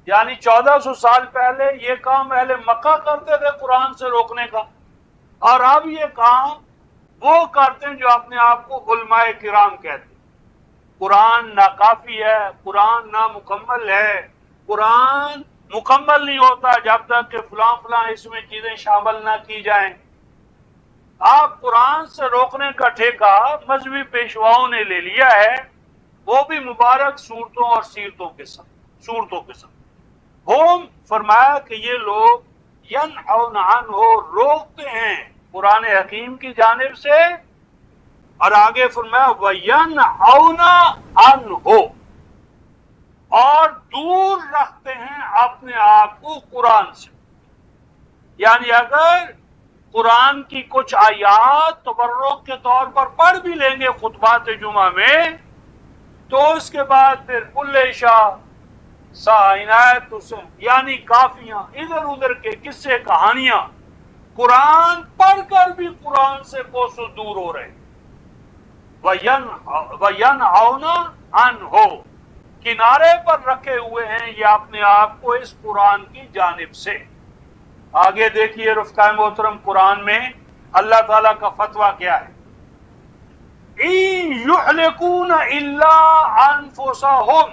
یعنی 1400 سال پہلے یہ کام اہل مکہ کرتے تھے قرآن سے روکنے کا، اور اب یہ کام وہ کرتے ہیں جو اپنے آپ کو علماء کرام کہتے ہیں۔ قرآن ناکافی ہے، قرآن نامکمل ہے، قرآن مکمل نہیں ہوتا جب تک کہ فلاں فلاں اس میں چیزیں شامل نہ کی جائیں۔ آپ قرآن سے روکنے کا ٹھیکہ مذہبی پیشواؤں نے لے لیا ہے، وہ بھی مبارک صورتوں اور سیرتوں کے ساتھ۔ ہوم، فرمایا کہ یہ لوگ ینہون عنہ، روکتے ہیں قرآن حکیم کی جانب سے، اور آگے فرمایا وَيَنْهَوْنَ عَنْهُ، اور دور رکھتے ہیں اپنے آپ کو قرآن سے۔ یعنی اگر قرآن کی کچھ آیات تبرک کے طور پر پڑھ بھی لیں گے خطبات جمعہ میں، تو اس کے بعد پھر کل شاہ عنایت حسین، یعنی کافیاں، ادھر ادھر کے قصے کہانیاں، قرآن پڑھ کر بھی قرآن سے کوسوں دور ہو رہے۔ وَيَنْهَوْنَ عَنْهُ، کنارے پر رکھے ہوئے ہیں یہ اپنے آپ کو اس قرآن کی جانب سے۔ آگے دیکھیے رفقائے محترم، قرآن میں اللہ تعالیٰ کا فتویٰ کیا ہے؟ إِن يُحْلِكُونَ إِلَّا أَنفُسَهُمْ،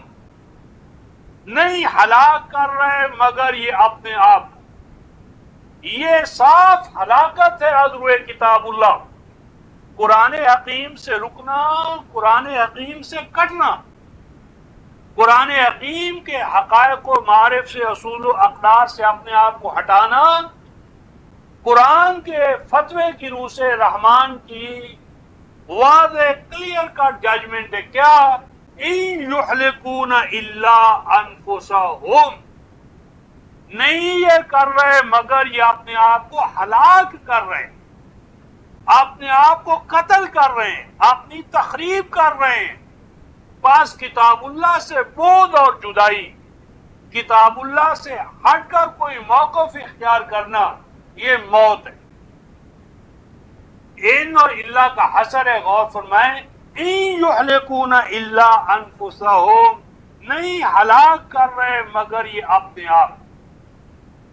نہیں ہلاک کر رہے مگر یہ اپنے آپ کو۔ یہ صاف ہلاکت ہے عذر کتاب اللہ، قرآن حکیم سے رکنا، قرآن حکیم سے کٹنا، قرآن حکیم کے حقائق و معارف سے، اصول و اقدار سے اپنے آپ کو ہٹانا، قرآن کے فتوے کی روح سے رحمان کی واضح کلیئر کٹ ججمنٹ ہے کیا؟ إِن يُحْلِكُونَ إِلَّا أَنفُسَهُمْ، نہیں یہ کر رہے مگر یہ اپنے آپ کو ہلاک کر رہے ہیں، اپنے آپ کو قتل کر رہے ہیں، اپنی تخریب کر رہے ہیں، پاس کتاب اللہ سے بعد اور جدائی۔ کتاب اللہ سے ہٹ کر کوئی موقف اختیار کرنا یہ موت ہے۔ ان اور اللہ کا حسر ہے، غور فرمائیں، ان یہلکون الا انفسہم، نہیں ہلاک کر رہے مگر یہ اپنے آپ۔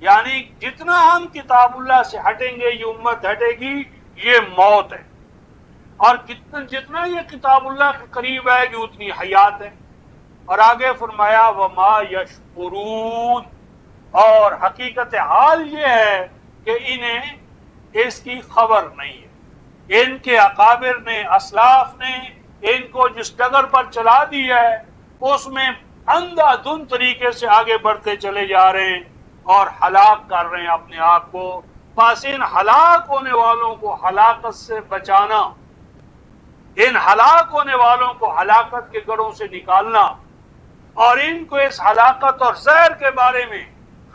یعنی جتنا ہم کتاب اللہ سے ہٹیں گے یہ امت ہٹے گی، یہ موت ہے، اور جتنا یہ کتاب اللہ کے قریب آئے گی اتنی حیات ہے۔ اور آگے فرمایا وما یشعرون، اور حقیقت حال یہ ہے کہ انہیں اس کی خبر نہیں ہے۔ ان کے اکابر نے، اسلاف نے ان کو جس ڈگر پر چلا دیا ہے اس میں اندھا دھند طریقے سے آگے بڑھتے چلے جا رہے ہیں اور ہلاک کر رہے ہیں اپنے آپ کو۔ بس ان ہلاک ہونے والوں کو ہلاکت سے بچانا، ان ہلاک ہونے والوں کو ہلاکت کے گڑھوں سے نکالنا، اور ان کو اس ہلاکت اور زہر کے بارے میں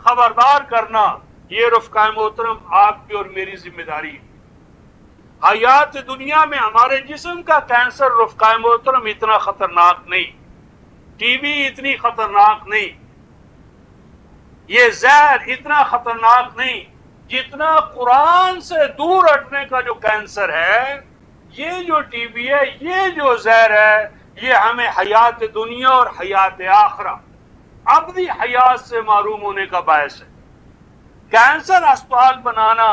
خبردار کرنا، یہ رفقائے محترم آپ کی اور میری ذمہ داری ہے۔ حیات دنیا میں ہمارے جسم کا کینسر رفقائے محترم اتنا خطرناک نہیں، ٹی بی اتنی خطرناک نہیں، یہ زہر اتنا خطرناک نہیں جتنا قرآن سے دور ہٹنے کا جو کینسر ہے، یہ جو ٹی بی ہے، یہ جو زہر ہے، یہ ہمیں حیات دنیا اور حیات آخرہ، ابدی حیات سے معروم ہونے کا باعث ہے۔ کینسر اسپتال بنانا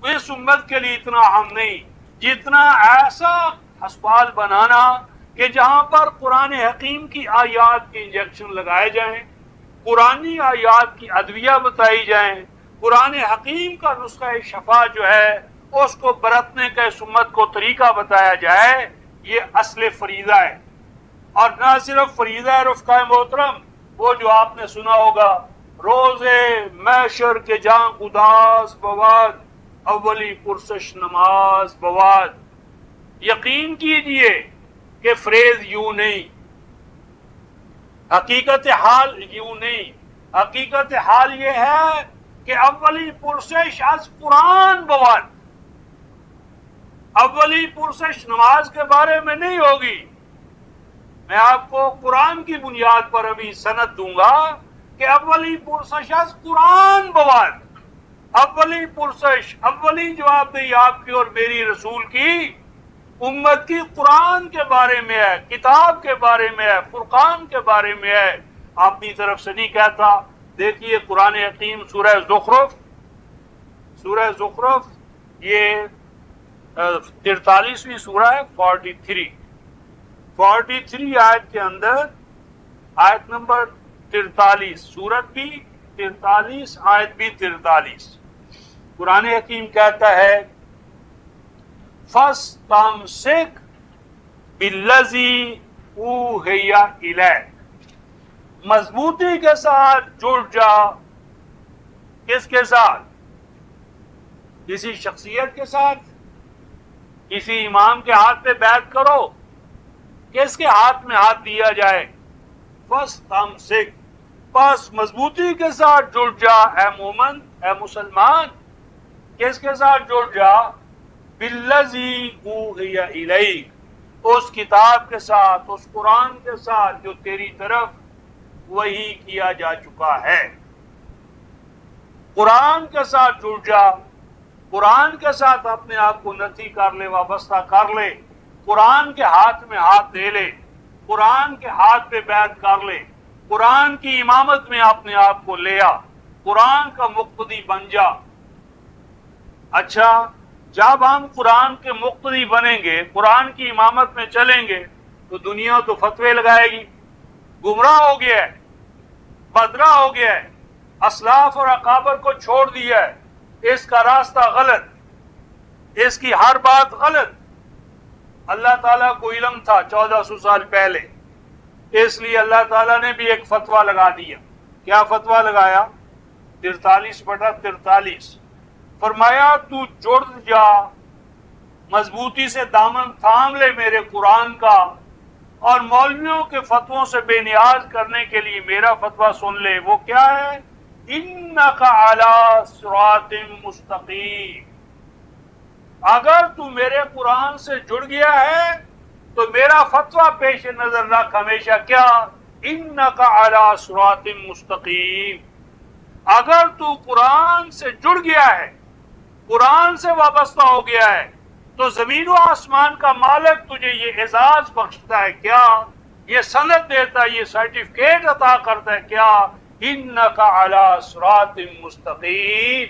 اس امت کے لیے اتنا اہم نہیں جتنا ایسا ہسپتال بنانا کہ جہاں پر قرآن حکیم کی آیات کے انجیکشن لگائے جائیں، قرآنی آیات کی ادویہ بتائی جائیں، قرآن حکیم کا نسخہ شفا جو ہے اس کو برتنے کا اس امت کو طریقہ بتایا جائے، یہ اصل فریضہ ہے۔ اور نہ صرف فریضہ ہے رفقائے محترم، وہ جو آپ نے سنا ہوگا روزے محشر کے جاں اداس بواد، اولی پرسش نماز بواد۔ یقین کیجئے کہ فریز یوں نہیں، حقیقت حال یوں نہیں، حقیقت حال یہ ہے کہ اولی پرسش از قرآن بواد، اولی پرسش نماز کے بارے میں نہیں ہوگی۔ میں آپ کو قرآن کی بنیاد پر ابھی سند دوں گا کہ اولی پرسش از قرآن بواد، اولی پرسش، اولی جواب دہی آپ کی اور میری رسول کی امت کی قرآن کے بارے میں ہے، کتاب کے بارے میں ہے، فرقان کے بارے میں ہے، اپنی طرف سے نہیں کہتا۔ دیکھیے قرآن حکیم سورہ زخرف، سورہ زخرف یہ 43ویں سورہ ہے، 43 آیت کے اندر، آیت نمبر 43، سورت بھی 43، آیت بھی 43، قرآن حکیم کہتا ہے فَاسْتَمْسِكْ بِالَّذِي أُوحِيَ إِلَيْكَ، مضبوطی کے ساتھ جڑ جا۔ کس کے ساتھ؟ کسی شخصیت کے ساتھ؟ کسی امام کے ہاتھ پہ بیعت کرو؟ کس کے ہاتھ میں ہاتھ دیا جائے؟ فَاسْتَمْسِكْ، بس مضبوطی کے ساتھ جڑ جا اے مومن، اے مسلمان۔ کس کے ساتھ جڑ جا؟ بِالَّذِي أُوحِيَ إِلَيْكَ، اس کتاب کے ساتھ، اس قرآن کے ساتھ جو تیری طرف وحی کیا جا چکا ہے۔ قرآن کے ساتھ جڑ جا، قرآن کے ساتھ اپنے آپ کو نتھی کر لے، وابستہ کر لے، قرآن کے ہاتھ میں ہاتھ دے لے، قرآن کے ہاتھ پہ بیعت کر لے، قرآن کی امامت میں اپنے آپ کو لے آ، قرآن کا مقتدی بن جا۔ اچھا، جب ہم قرآن کے مقتدی بنیں گے، قرآن کی امامت میں چلیں گے، تو دنیا تو فتوے لگائے گی، گمراہ ہو گیا ہے، بدرا ہو گیا ہے، اسلاف اور اکابر کو چھوڑ دیا ہے، اس کا راستہ غلط، اس کی ہر بات غلط۔ اللہ تعالیٰ کو علم تھا 1400 سال پہلے، اس لیے اللہ تعالیٰ نے بھی ایک فتویٰ لگا دیا۔ کیا فتویٰ لگایا؟ 43/43، فرمایا تو جڑ جا، مضبوطی سے دامن تھام لے میرے قرآن کا، اور مولویوں کے فتووں سے بے نیاز کرنے کے لیے میرا فتویٰ سن لے۔ وہ کیا ہے؟ اِنَّكَ عَلَىٰ صِرَاطٍ مُسْتَقِيمٍ، اگر تو میرے قرآن سے جڑ گیا ہے تو میرا فتویٰ پیش نظر رکھ ہمیشہ، کیا؟ انک علی صراط مستقیم، اگر تو قرآن سے جڑ گیا ہے، قرآن سے وابستہ ہو گیا ہے، تو زمین و آسمان کا مالک تجھے یہ اعزاز بخشتا ہے کیا، یہ سند دیتا ہے، یہ سرٹیفکیٹ عطا کرتا ہے کیا، انک علی صراط مستقیم۔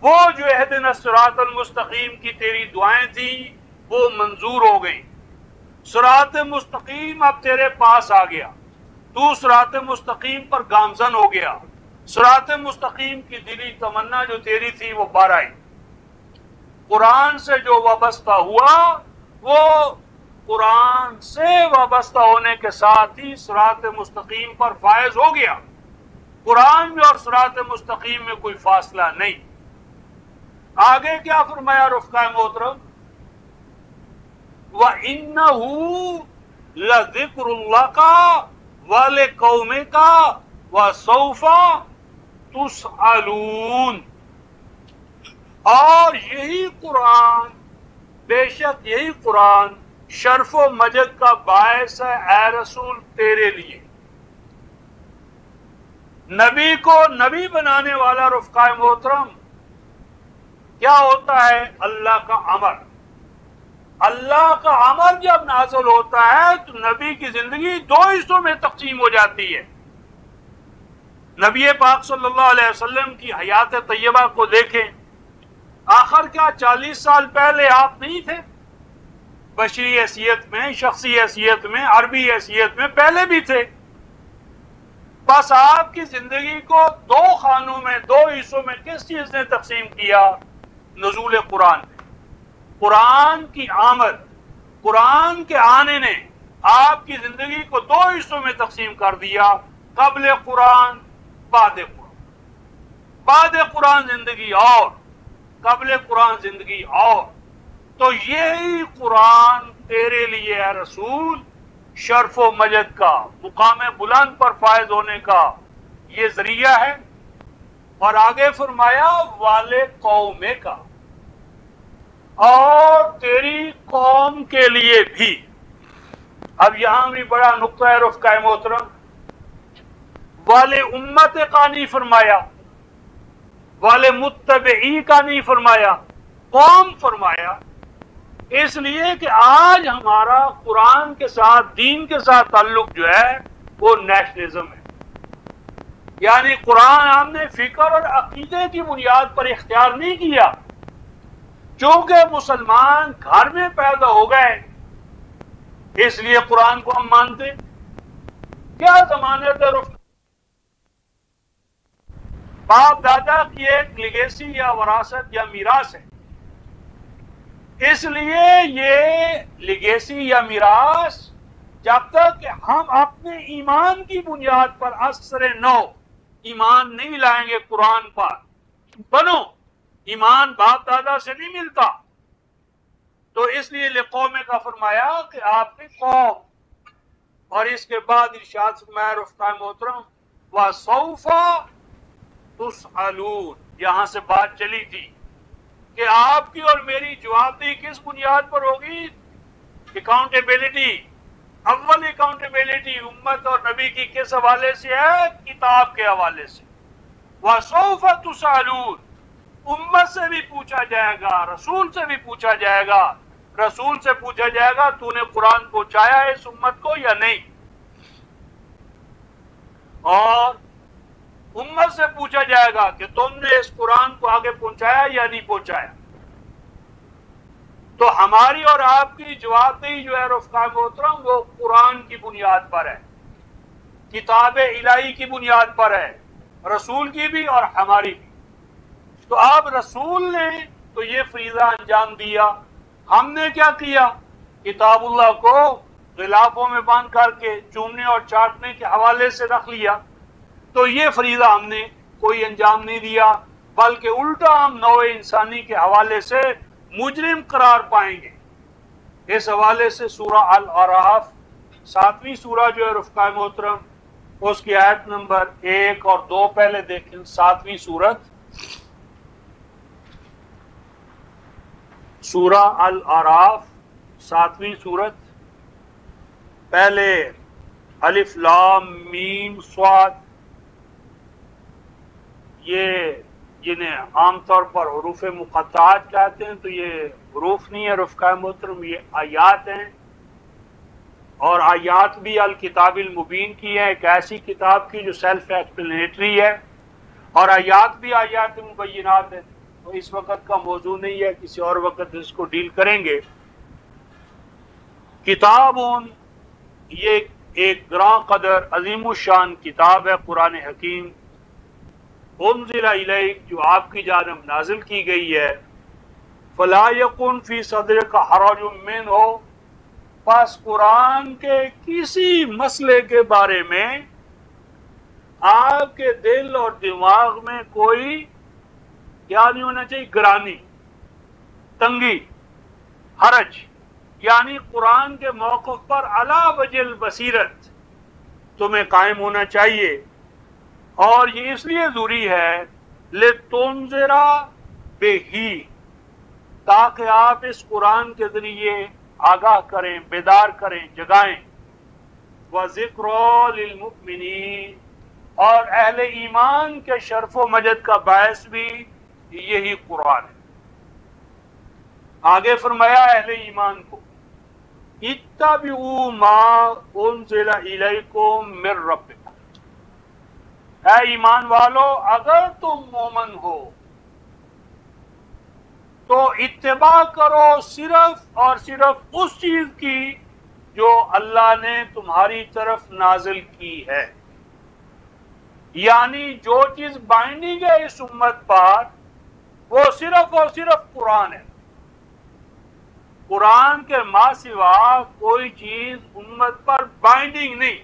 وہ جو اہدنا الصراط المستقیم کی تیری دعائیں تھیں وہ منظور ہو گئیں، صراط مستقیم اب تیرے پاس آ گیا، تو صراط مستقیم پر گامزن ہو گیا، صراط مستقیم کی دلی تمنا جو تیری تھی وہ بار آئی، قرآن سے جو وابستہ ہوا وہ قرآن سے وابستہ ہونے کے ساتھ ہی صراط مستقیم پر فائز ہو گیا، قرآن میں اور صراط مستقیم میں کوئی فاصلہ نہیں۔ آگے کیا فرمایا رفقا محترم، وَإِنَّهُ لَذِكْرُ لَكَ وَلِقَوْمِكَ وَسَوْفَ تُسْأَلُونَ، اور یہی قرآن، بے شک یہی قرآن شرف و مجد کا باعث ہے اے رسول تیرے لیے۔ نبی کو نبی بنانے والا رفقا محترم کیا ہوتا ہے؟ اللہ کا امر، اللہ کا امر جب نازل ہوتا ہے تو نبی کی زندگی دو حصوں میں تقسیم ہو جاتی ہے۔ نبی پاک صلی اللہ علیہ وسلم کی حیات طیبہ کو دیکھیں، آخر کیا 40 سال پہلے آپ نہیں تھے؟ بشری حیثیت میں، شخصی حیثیت میں، عربی حیثیت میں پہلے بھی تھے، بس آپ کی زندگی کو دو خانوں میں، دو حصوں میں کس چیز نے تقسیم کیا؟ نزول قرآن نے، قرآن کی آمد، قرآن کے آنے نے آپ کی زندگی کو دو حصوں میں تقسیم کر دیا، قبل قرآن، بعد قرآن۔ بعد قرآن زندگی اور، قبل قرآن زندگی اور۔ تو یہی قرآن تیرے لیے اے رسول شرف و مجد کا، مقام بلند پر فائز ہونے کا یہ ذریعہ ہے۔ اور آگے فرمایا والے قوم کا، اور تیری قوم کے لیے بھی۔ اب یہاں بھی بڑا نقطہ ہے رفقا محترم، والے امت کا نہیں فرمایا، والے متبعی کا نہیں فرمایا، قوم فرمایا، اس لیے کہ آج ہمارا قرآن کے ساتھ، دین کے ساتھ تعلق جو ہے وہ نیشنلزم ہے، یعنی قرآن ہم نے فکر اور عقیدے کی بنیاد پر اختیار نہیں کیا، چونکہ مسلمان گھر میں پیدا ہو گئے اس لیے قرآن کو ہم مانتے۔ کیا ضمانت ہے باپ دادا کی ایک لیگیسی یا وراثت یا میراث ہے، اس لیے یہ لیگیسی یا میراث جب تک کہ ہم اپنے ایمان کی بنیاد پر اثر نو ایمان نہیں لائیں گے قرآن پر، بنو ایمان باپ دادا سے نہیں ملتا، تو اس لیے لقوم کا فرمایا کہ آپ کی قوم، اور اس کے بعد ارشاد فرمایا رفقا محترم وَسَوْفَ تُسْأَلُونَ، یہاں سے بات چلی تھی کہ آپ کی اور میری جوابدہی کس بنیاد پر ہوگی؟ اکاؤنٹیبلٹی، اول اکاؤنٹیبلٹی امت اور نبی کی کس حوالے سے ہے؟ کتاب کے حوالے سے۔ وَسَوْفَ تُسْأَلُونَ، امت سے بھی پوچھا جائے گا، رسول سے بھی پوچھا جائے گا، رسول سے پوچھا جائے گا تو نے قرآن پہنچایا ہے اس امت کو یا نہیں، اور امت سے پوچھا جائے گا کہ تم نے اس قرآن کو آگے پہنچایا یا نہیں پہنچایا۔ تو ہماری اور آپ کی جوابدہی جو ہے رفقا محترم وہ قرآن کی بنیاد پر ہے، کتاب الہی کی بنیاد پر ہے، رسول کی بھی اور ہماری بھی۔ تو اب رسول نے تو یہ فریضہ انجام دیا، ہم نے کیا کیا؟ کتاب اللہ کو غلافوں میں باندھ کر کے چومنے اور چاٹنے کے حوالے سے رکھ لیا، تو یہ فریضہ ہم نے کوئی انجام نہیں دیا، بلکہ الٹا ہم نوع انسانی کے حوالے سے مجرم قرار پائیں گے۔ اس حوالے سے سورہ الاعراف 7ویں سورہ جو ہے رفقا محترم، اس کی آیت نمبر 1 اور 2 پہلے دیکھیں، 7ویں سورت سورہ الاعراف 7ویں سورت، پہلے الف لام میم صاد، یہ جنہیں عام طور پر حروف مقطعات کہتے ہیں، تو یہ حروف نہیں ہے رفقا محترم، یہ آیات ہیں، اور آیات بھی الکتاب المبین کی ہے، ایک ایسی کتاب کی جو سیلف ایکسپلینیٹری ہے، اور آیات بھی آیات مبینات ہیں۔ تو اس وقت کا موضوع نہیں ہے، کسی اور وقت اس کو ڈیل کریں گے۔ کتاب یہ ایک گراں قدر عظیم الشان کتاب ہے قرآن حکیم، انزل الیک، جو آپ کی جانب نازل کی گئی ہے، فلا یکن فی صدرک حرج منہ، پس قرآن کے کسی مسئلے کے بارے میں آپ کے دل اور دماغ میں کوئی کیا نہیں ہونا چاہیے، گرانی، تنگی، حرج، یعنی قرآن کے موقف پر علی وجہ البصیرت تمہیں قائم ہونا چاہیے، اور یہ اس لیے ضروری ہے لِتُنذِرَ بِهِ، تاکہ آپ اس قرآن کے ذریعے آگاہ کریں، بیدار کریں، جگائیں، وَذِكْرَى لِلْمُؤْمِنِينَ، اور اہل ایمان کے شرف و مجد کا باعث بھی یہی قرآن ہے۔ آگے فرمایا اہل ایمان کو، اتبعوا ما انزل الیکم من ربکم، اے ایمان والو اگر تم مومن ہو تو اتباع کرو صرف اور صرف اس چیز کی جو اللہ نے تمہاری طرف نازل کی ہے، یعنی جو چیز بائنڈنگ ہے اس امت پر وہ صرف اور صرف قرآن ہے۔ قرآن کے ما سوا کوئی چیز امت پر بائنڈنگ نہیں،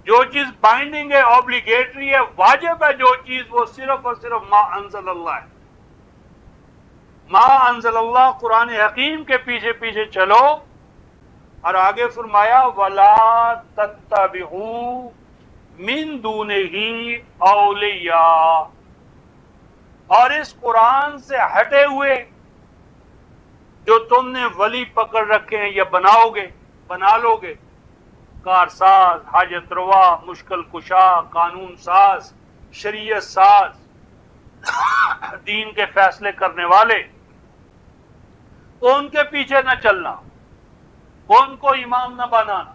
جو چیز بائنڈنگ ہے، اوبلیگیٹری ہے، واجب ہے، جو چیز وہ صرف اور صرف ما انزل اللہ ہے۔ ما انزل اللہ قرآن حکیم کے پیچھے پیچھے چلو، اور آگے فرمایا وَلَا تَتَّبِعُوا مِن دُونِهِ أَوْلِيَاءَ، اور اس قرآن سے ہٹے ہوئے جو تم نے ولی پکڑ رکھے ہیں یا بناؤ گے، بنا لو گے، کارساز، حاجت روا، مشکل کشا، قانون ساز، شریعت ساز، دین کے فیصلے کرنے والے، ان کے پیچھے نہ چلنا، ان کو امام نہ بنانا۔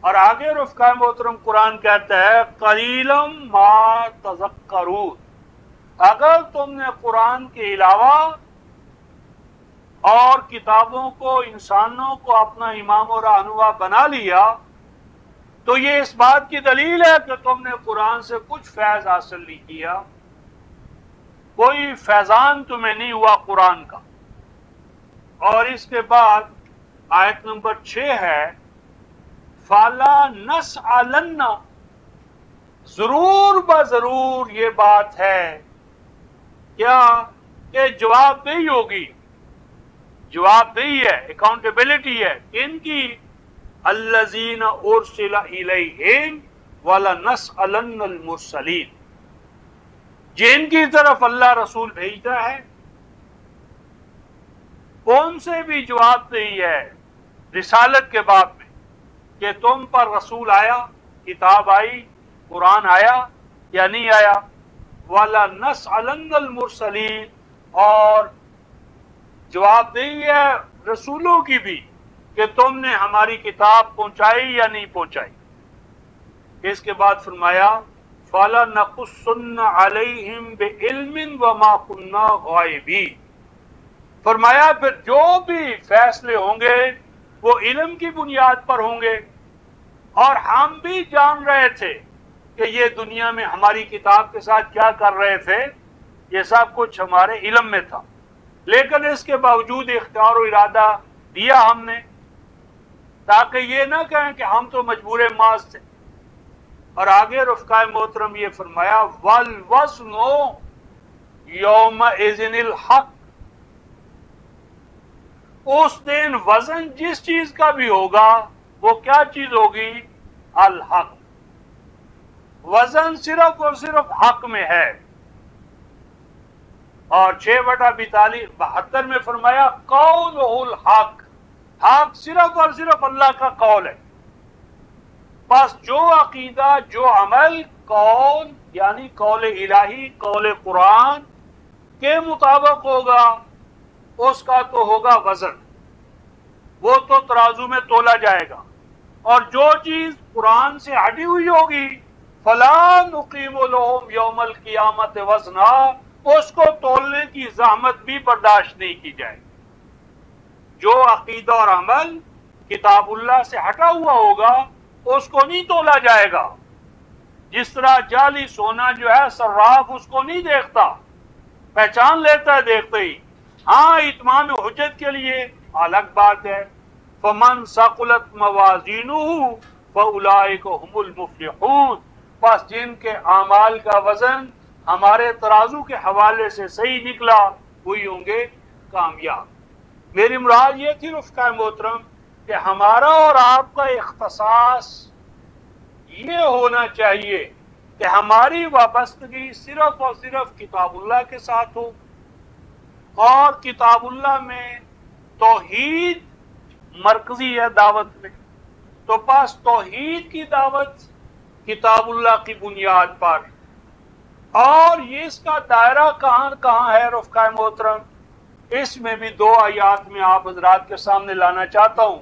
اور آگے رفقا محترم قرآن کہتا ہے قلیلا ما تذکرون، اگر تم نے قرآن کے علاوہ اور کتابوں کو، انسانوں کو اپنا امام و رہنما بنا لیا تو یہ اس بات کی دلیل ہے کہ تم نے قرآن سے کچھ فیض حاصل نہیں کیا، کوئی فیضان تمہیں نہیں ہوا قرآن کا۔ اور اس کے بعد آیت نمبر 6 ہے فَلَا نَسْأَلَنَّ، ضرور بضرور یہ بات ہے کیا کہ جواب دہی ہوگی، جواب دہی ہے، اکاؤنٹیبلٹی ہے، ان کی الَّذِينَ أُرْسِلَ إِلَيْهِمْ وَلَنَسْأَلَنَّ الْمُرْسَلِينَ، جن کی طرف اللہ رسول بھیجتا ہے ان سے بھی جواب دہی ہے رسالت کے باب میں، کہ تم پر رسول آیا، کتاب آئی، قرآن آیا یا نہیں آیا، وَلَنَسْأَلَنَّ الْمُرْسَلِينَ، اور جواب دہی ہے رسولوں کی بھی کہ تم نے ہماری کتاب پہنچائی یا نہیں پہنچائی۔ اس کے بعد فرمایا فَلَنَقُصُّنَّ عَلَيْهِمْ بِعِلْمٍ وَمَا كُنَّا غَائِبِينَ، فرمایا پھر جو بھی فیصلے ہوں گے وہ علم کی بنیاد پر ہوں گے، اور ہم بھی جان رہے تھے کہ یہ دنیا میں ہماری کتاب کے ساتھ کیا کر رہے تھے، یہ سب کچھ ہمارے علم میں تھا، لیکن اس کے باوجود اختیار و ارادہ دیا ہم نے تاکہ یہ نہ کہیں کہ ہم تو مجبور محض تھے۔ اور آگے رفقائے محترم یہ فرمایا وَالْوَزْنُ يَوْمَئِذٍ الْحَقُّ، اس دن وزن جس چیز کا بھی ہوگا وہ کیا چیز ہوگی، الحق، وزن صرف اور صرف حق میں ہے۔ اور 6/42 میں فرمایا قولہ الحق، حق صرف اور صرف اللہ کا قول ہے، بس جو عقیدہ، جو عمل قول یعنی قول الہی، قول قرآن کے مطابق ہوگا، اس کا تو ہوگا وزن، وہ تو ترازو میں تولا جائے گا. اور جو چیز قرآن سے ہٹی ہوئی ہوگی فَلَا نُقِيمُ لَهُمْ يَوْمَ الْقِيَامَةِ وَزْنًا، اس کو تولنے کی زحمت بھی برداشت نہیں کی جائے. جو عقیدہ اور عمل کتاب اللہ سے ہٹا ہوا ہوگا اس کو نہیں تولا جائے گا. جس طرح جعلی سونا جو ہے صراف اس کو نہیں دیکھتا، پہچان لیتا ہے دیکھتے ہی. ہاں اتمام حجت کے لیے الگ بات ہے. فَمَنْ ثَقُلَتْ مَوَازِينُهُ فَأُولَئِكَ هُمُ الْمُفْلِحُونَ، بس جن کے اعمال کا وزن ہمارے ترازو کے حوالے سے صحیح نکلا وہی ہوں گے کامیاب. میری مراد یہ تھی رفقائے محترم کہ ہمارا اور آپ کا اختصاص یہ ہونا چاہیے کہ ہماری وابستگی صرف اور صرف کتاب اللہ کے ساتھ ہو، اور کتاب اللہ میں توحید مرکزی ہے دعوت میں. تو پس توحید کی دعوت کتاب اللہ کی بنیاد پر. اور یہ اس کا دائرہ کہاں کہاں ہے رفقائے محترم، اس میں بھی دو آیات میں آپ حضرات کے سامنے لانا چاہتا ہوں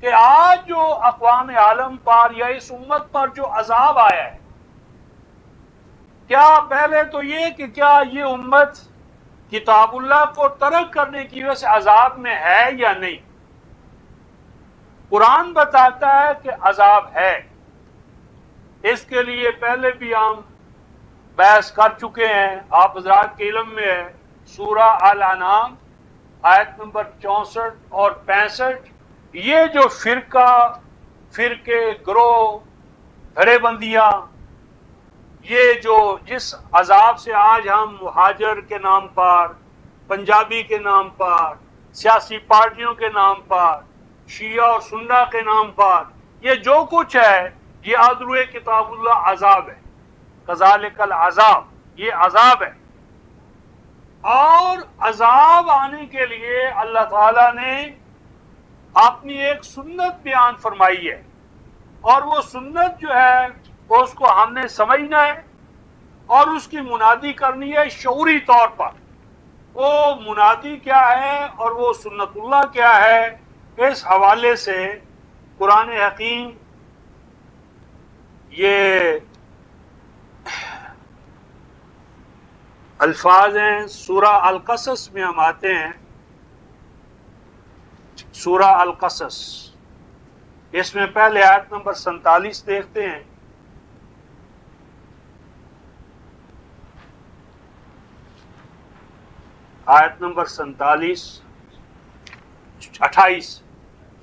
کہ آج جو اقوام عالم پر یا اس امت پر جو عذاب آیا ہے، کیا پہلے تو یہ کہ کیا یہ امت کتاب اللہ کو ترک کرنے کی وجہ سے عذاب میں ہے یا نہیں؟ قرآن بتاتا ہے کہ عذاب ہے. اس کے لیے پہلے بھی ہم بحث کر چکے ہیں، آپ حضرات کے علم میں ہے. سورہ الانعام آیت نمبر 64 اور 65. یہ جو فرقے گروہ دھڑے بندیاں، یہ جو جس عذاب سے آج ہم مہاجر کے نام پر، پنجابی کے نام پر، سیاسی پارٹیوں کے نام پر، شیعہ اور سنہ کے نام پر، یہ جو کچھ ہے یہ ادروئے کتاب اللہ عذاب ہے. کذالک العذاب، یہ عذاب ہے. اور عذاب آنے کے لیے اللہ تعالیٰ نے اپنی ایک سنت بیان فرمائی ہے، اور وہ سنت جو ہے اس کو ہم نے سمجھنا ہے اور اس کی منادی کرنی ہے شعوری طور پر. وہ منادی کیا ہے اور وہ سنت اللہ کیا ہے، اس حوالے سے قرآن حکیم یہ الفاظ ہیں. سورہ القصص میں ہم آتے ہیں، سورہ القصص، اس میں پہلے آیت نمبر 47 دیکھتے ہیں. آیت نمبر 28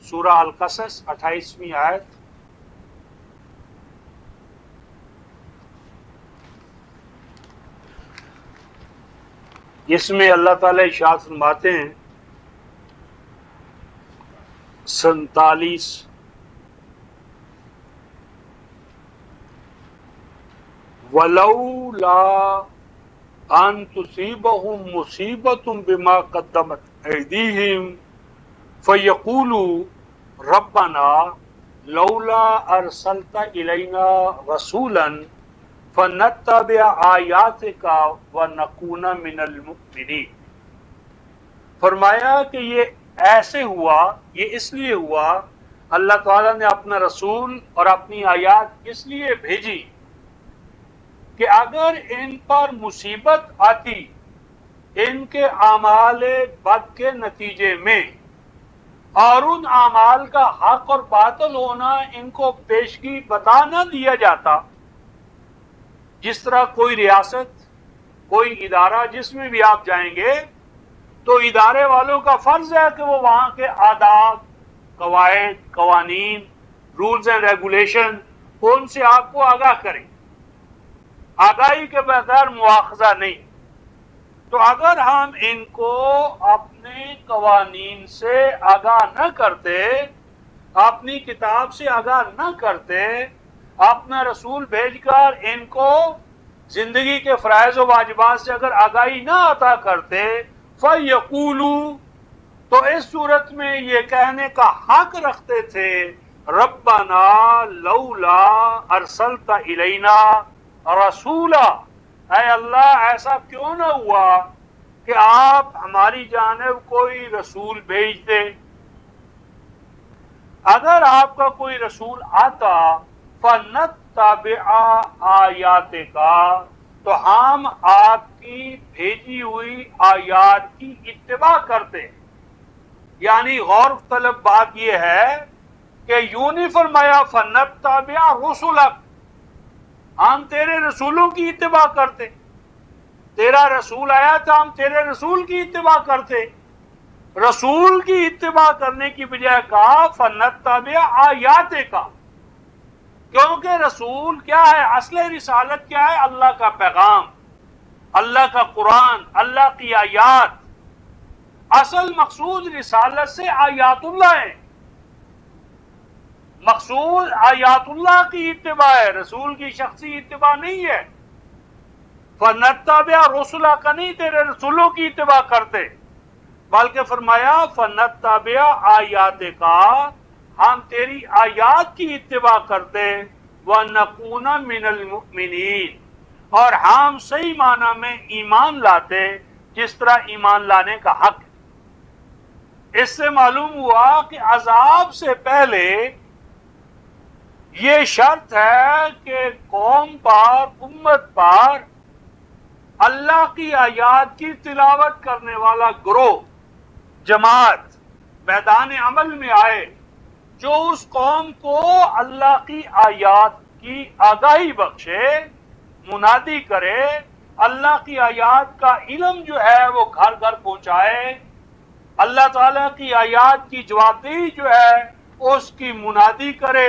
سورہ القصص 28ویں آیت. اس میں اللہ تعالیٰ ارشاد فرماتے ہیں 47 وَلَوْلَا أَن تُصِيبَهُم مُّصِيبَةٌ بِمَا قَدَّمَتْ أَيْدِيهِمْ فَيَقُولُوا رَبَّنَا لَوْلَا أَرْسَلْتَ إِلَيْنَا رَسُولًا فَنَتَّبِعَ آيَاتِكَ وَنَكُونَ مِنَ الْمُؤْمِنِينَ. فرمایا کہ یہ ایسے ہوا، یہ اس لیے ہوا، اللہ تعالیٰ نے اپنا رسول اور اپنی آیات اس لیے بھیجی کہ اگر ان پر مصیبت آتی ان کے اعمال بد کے نتیجے میں، اور ان اعمال کا حق اور باطل ہونا ان کو پیشگی بتا نہ دیا جاتا. جس طرح کوئی ریاست، کوئی ادارہ جس میں بھی آپ جائیں گے تو ادارے والوں کا فرض ہے کہ وہ وہاں کے آداب، قواعد، قوانین، رولز اینڈ ریگولیشن ان سے آپ کو آگاہ کریں. آگاہی کے بغیر مواخذہ نہیں. تو اگر ہم ان کو اپنے قوانین سے آگاہ نہ کرتے، اپنی کتاب سے آگاہ نہ کرتے، اپنا رسول بھیج کر ان کو زندگی کے فرائض و واجبات سے اگر آگاہی نہ عطا کرتے، فَيَقُولُوا، تو اس صورت میں یہ کہنے کا حق رکھتے تھے ربنا لولا ارسلت الینا رسولا، اے اللہ ایسا کیوں نہ ہوا کہ آپ ہماری جانب کوئی رسول بھیج دیں۔ اگر آپ کا کوئی رسول آتا فنتبع آیاتک، تو ہم آپ کی بھیجی ہوئی آیات کی اتباع کرتے۔ یعنی غور طلب بات یہ ہے کہ یوں نہیں فرمایا فنتبع رسلک، ہم تیرے رسولوں کی اتباع کرتے، تیرا رسول آیا تھا ہم تیرے رسول کی اتباع کرتے۔ رسول کی اتباع کرنے کی بجائے کہا فنتبع آیاتک، کیونکہ رسول کیا ہے، اصل رسالت کیا ہے؟ اللہ کا پیغام، اللہ کا قرآن، اللہ کی آیات۔ اصل مقصود رسالت سے آیات اللہ ہے، مقصود آیات اللہ کی اتباع ہے، رسول کی شخصی اتباع نہیں ہے۔ فنتبع رسلا کا نہیں، تیرے رسولوں کی اتباع کرتے، بلکہ فرمایا فنتبع آیاتک، ہم تیری آیات کی اتباع کرتے، وَنَكُونَ مِنَ الْمُؤْمِنِينَ، اور ہم صحیح معنی میں ایمان لاتے جس طرح ایمان لانے کا حق ہے۔ اس سے معلوم ہوا کہ عذاب سے پہلے یہ شرط ہے کہ قوم پر، امت پر اللہ کی آیات کی تلاوت کرنے والا گروہ، جماعت میدان عمل میں آئے، جو اس قوم کو اللہ کی آیات کی آگاہی بخشے، منادی کرے، اللہ کی آیات کا علم جو ہے وہ گھر گھر پہنچائے، اللہ تعالیٰ کی آیات کی جوابدہی جو ہے اس کی منادی کرے۔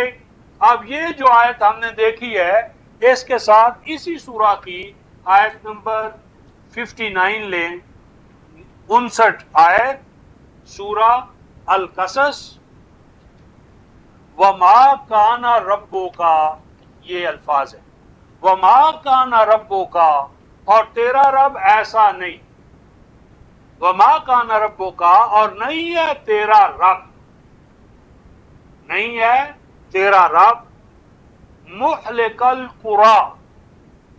اب یہ جو آیت ہم نے دیکھی ہے، اس کے ساتھ اسی سورہ کی آیت نمبر 59 لیں، 59 آیت سورہ القصص، وَمَا كَانَ رَبُّكَ، یہ الفاظ ہے، وَمَا كَانَ رَبُّكَ، اور تیرا رب ایسا نہیں، وَمَا كَانَ رَبُّكَ، اور نہیں ہے تیرا رب، نہیں ہے تیرا رب، مُحْلِقَ الْقُرَىٰ،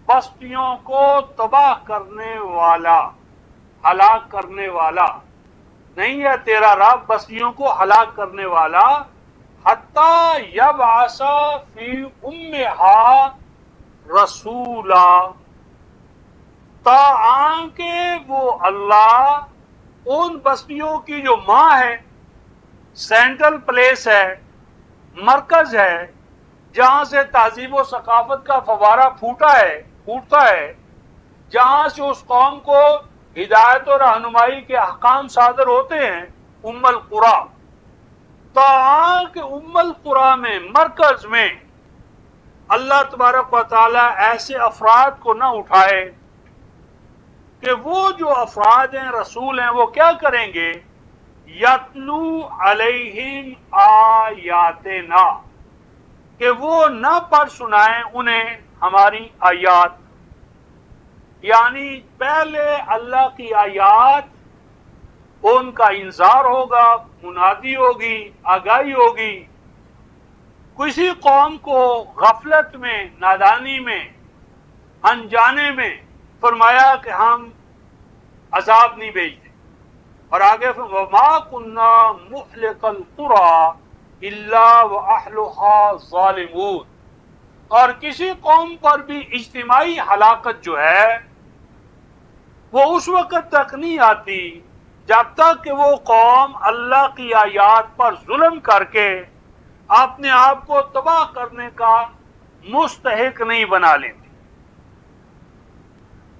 بستیوں کو تباہ کرنے والا، ہلاک کرنے والا، نہیں ہے تیرا رب بستیوں کو ہلاک کرنے والا، حتیٰ یبعث فی امہا رسولا، تاہم کہ وہ اللہ ان بستیوں کی جو ماں ہے، سینٹرل پلیس ہے، مرکز ہے، جہاں سے تہذیب و ثقافت کا فوارہ پھوٹتا ہے، جہاں سے اس قوم کو ہدایت و رہنمائی کے احکام صادر ہوتے ہیں، ام القریٰ، تاہم کہ ام القریٰ میں، مرکز میں اللہ تبارک و تعالیٰ ایسے افراد کو نہ اٹھائے کہ وہ جو افراد ہیں، رسول ہیں، وہ کیا کریں گے؟ یتلو علیہم آیاتنا، کہ وہ نہ پڑھ سنائیں انہیں ہماری آیات، یعنی پہلے اللہ کی آیات ان کا انذار ہوگا، منادی ہوگی، آگاہی ہوگی، کسی قوم کو غفلت میں، نادانی میں، انجانے میں فرمایا کہ ہم عذاب نہیں بھیجتے، اور آگے وَمَا كُنَّا مُحْلِقَ الْقُرَىٰ إِلَّا وَأَهْلُهَا ظَالِمُونَ، اور کسی قوم پر بھی اجتماعی ہلاکت جو ہے وہ اس وقت تک نہیں آتی جب تک کہ وہ قوم اللہ کی آیات پر ظلم کر کے اپنے آپ کو تباہ کرنے کا مستحق نہیں بنا لیتی۔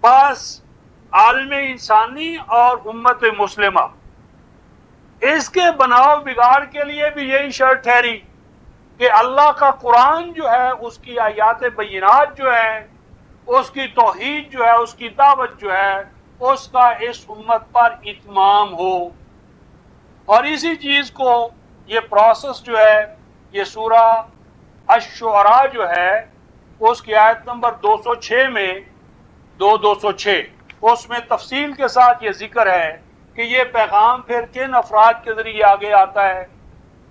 بس عالم انسانی اور امت مسلمہ اس کے بناؤ بگاڑ کے لیے بھی یہی شرط ٹھہری کہ اللہ کا قرآن جو ہے، اس کی آیات بینات جو ہے، اس کی توحید جو ہے، اس کی دعوت جو ہے، اس کا اس امت پر اتمام ہو۔ اور اسی چیز کو یہ پروسیس جو ہے، یہ سورہ الشعراء جو ہے اس کی آیت نمبر 206 میں 206 اس میں تفصیل کے ساتھ یہ ذکر ہے کہ یہ پیغام پھر کن افراد کے ذریعے آگے آتا ہے۔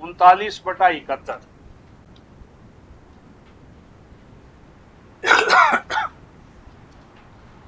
39/71।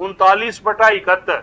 39/71।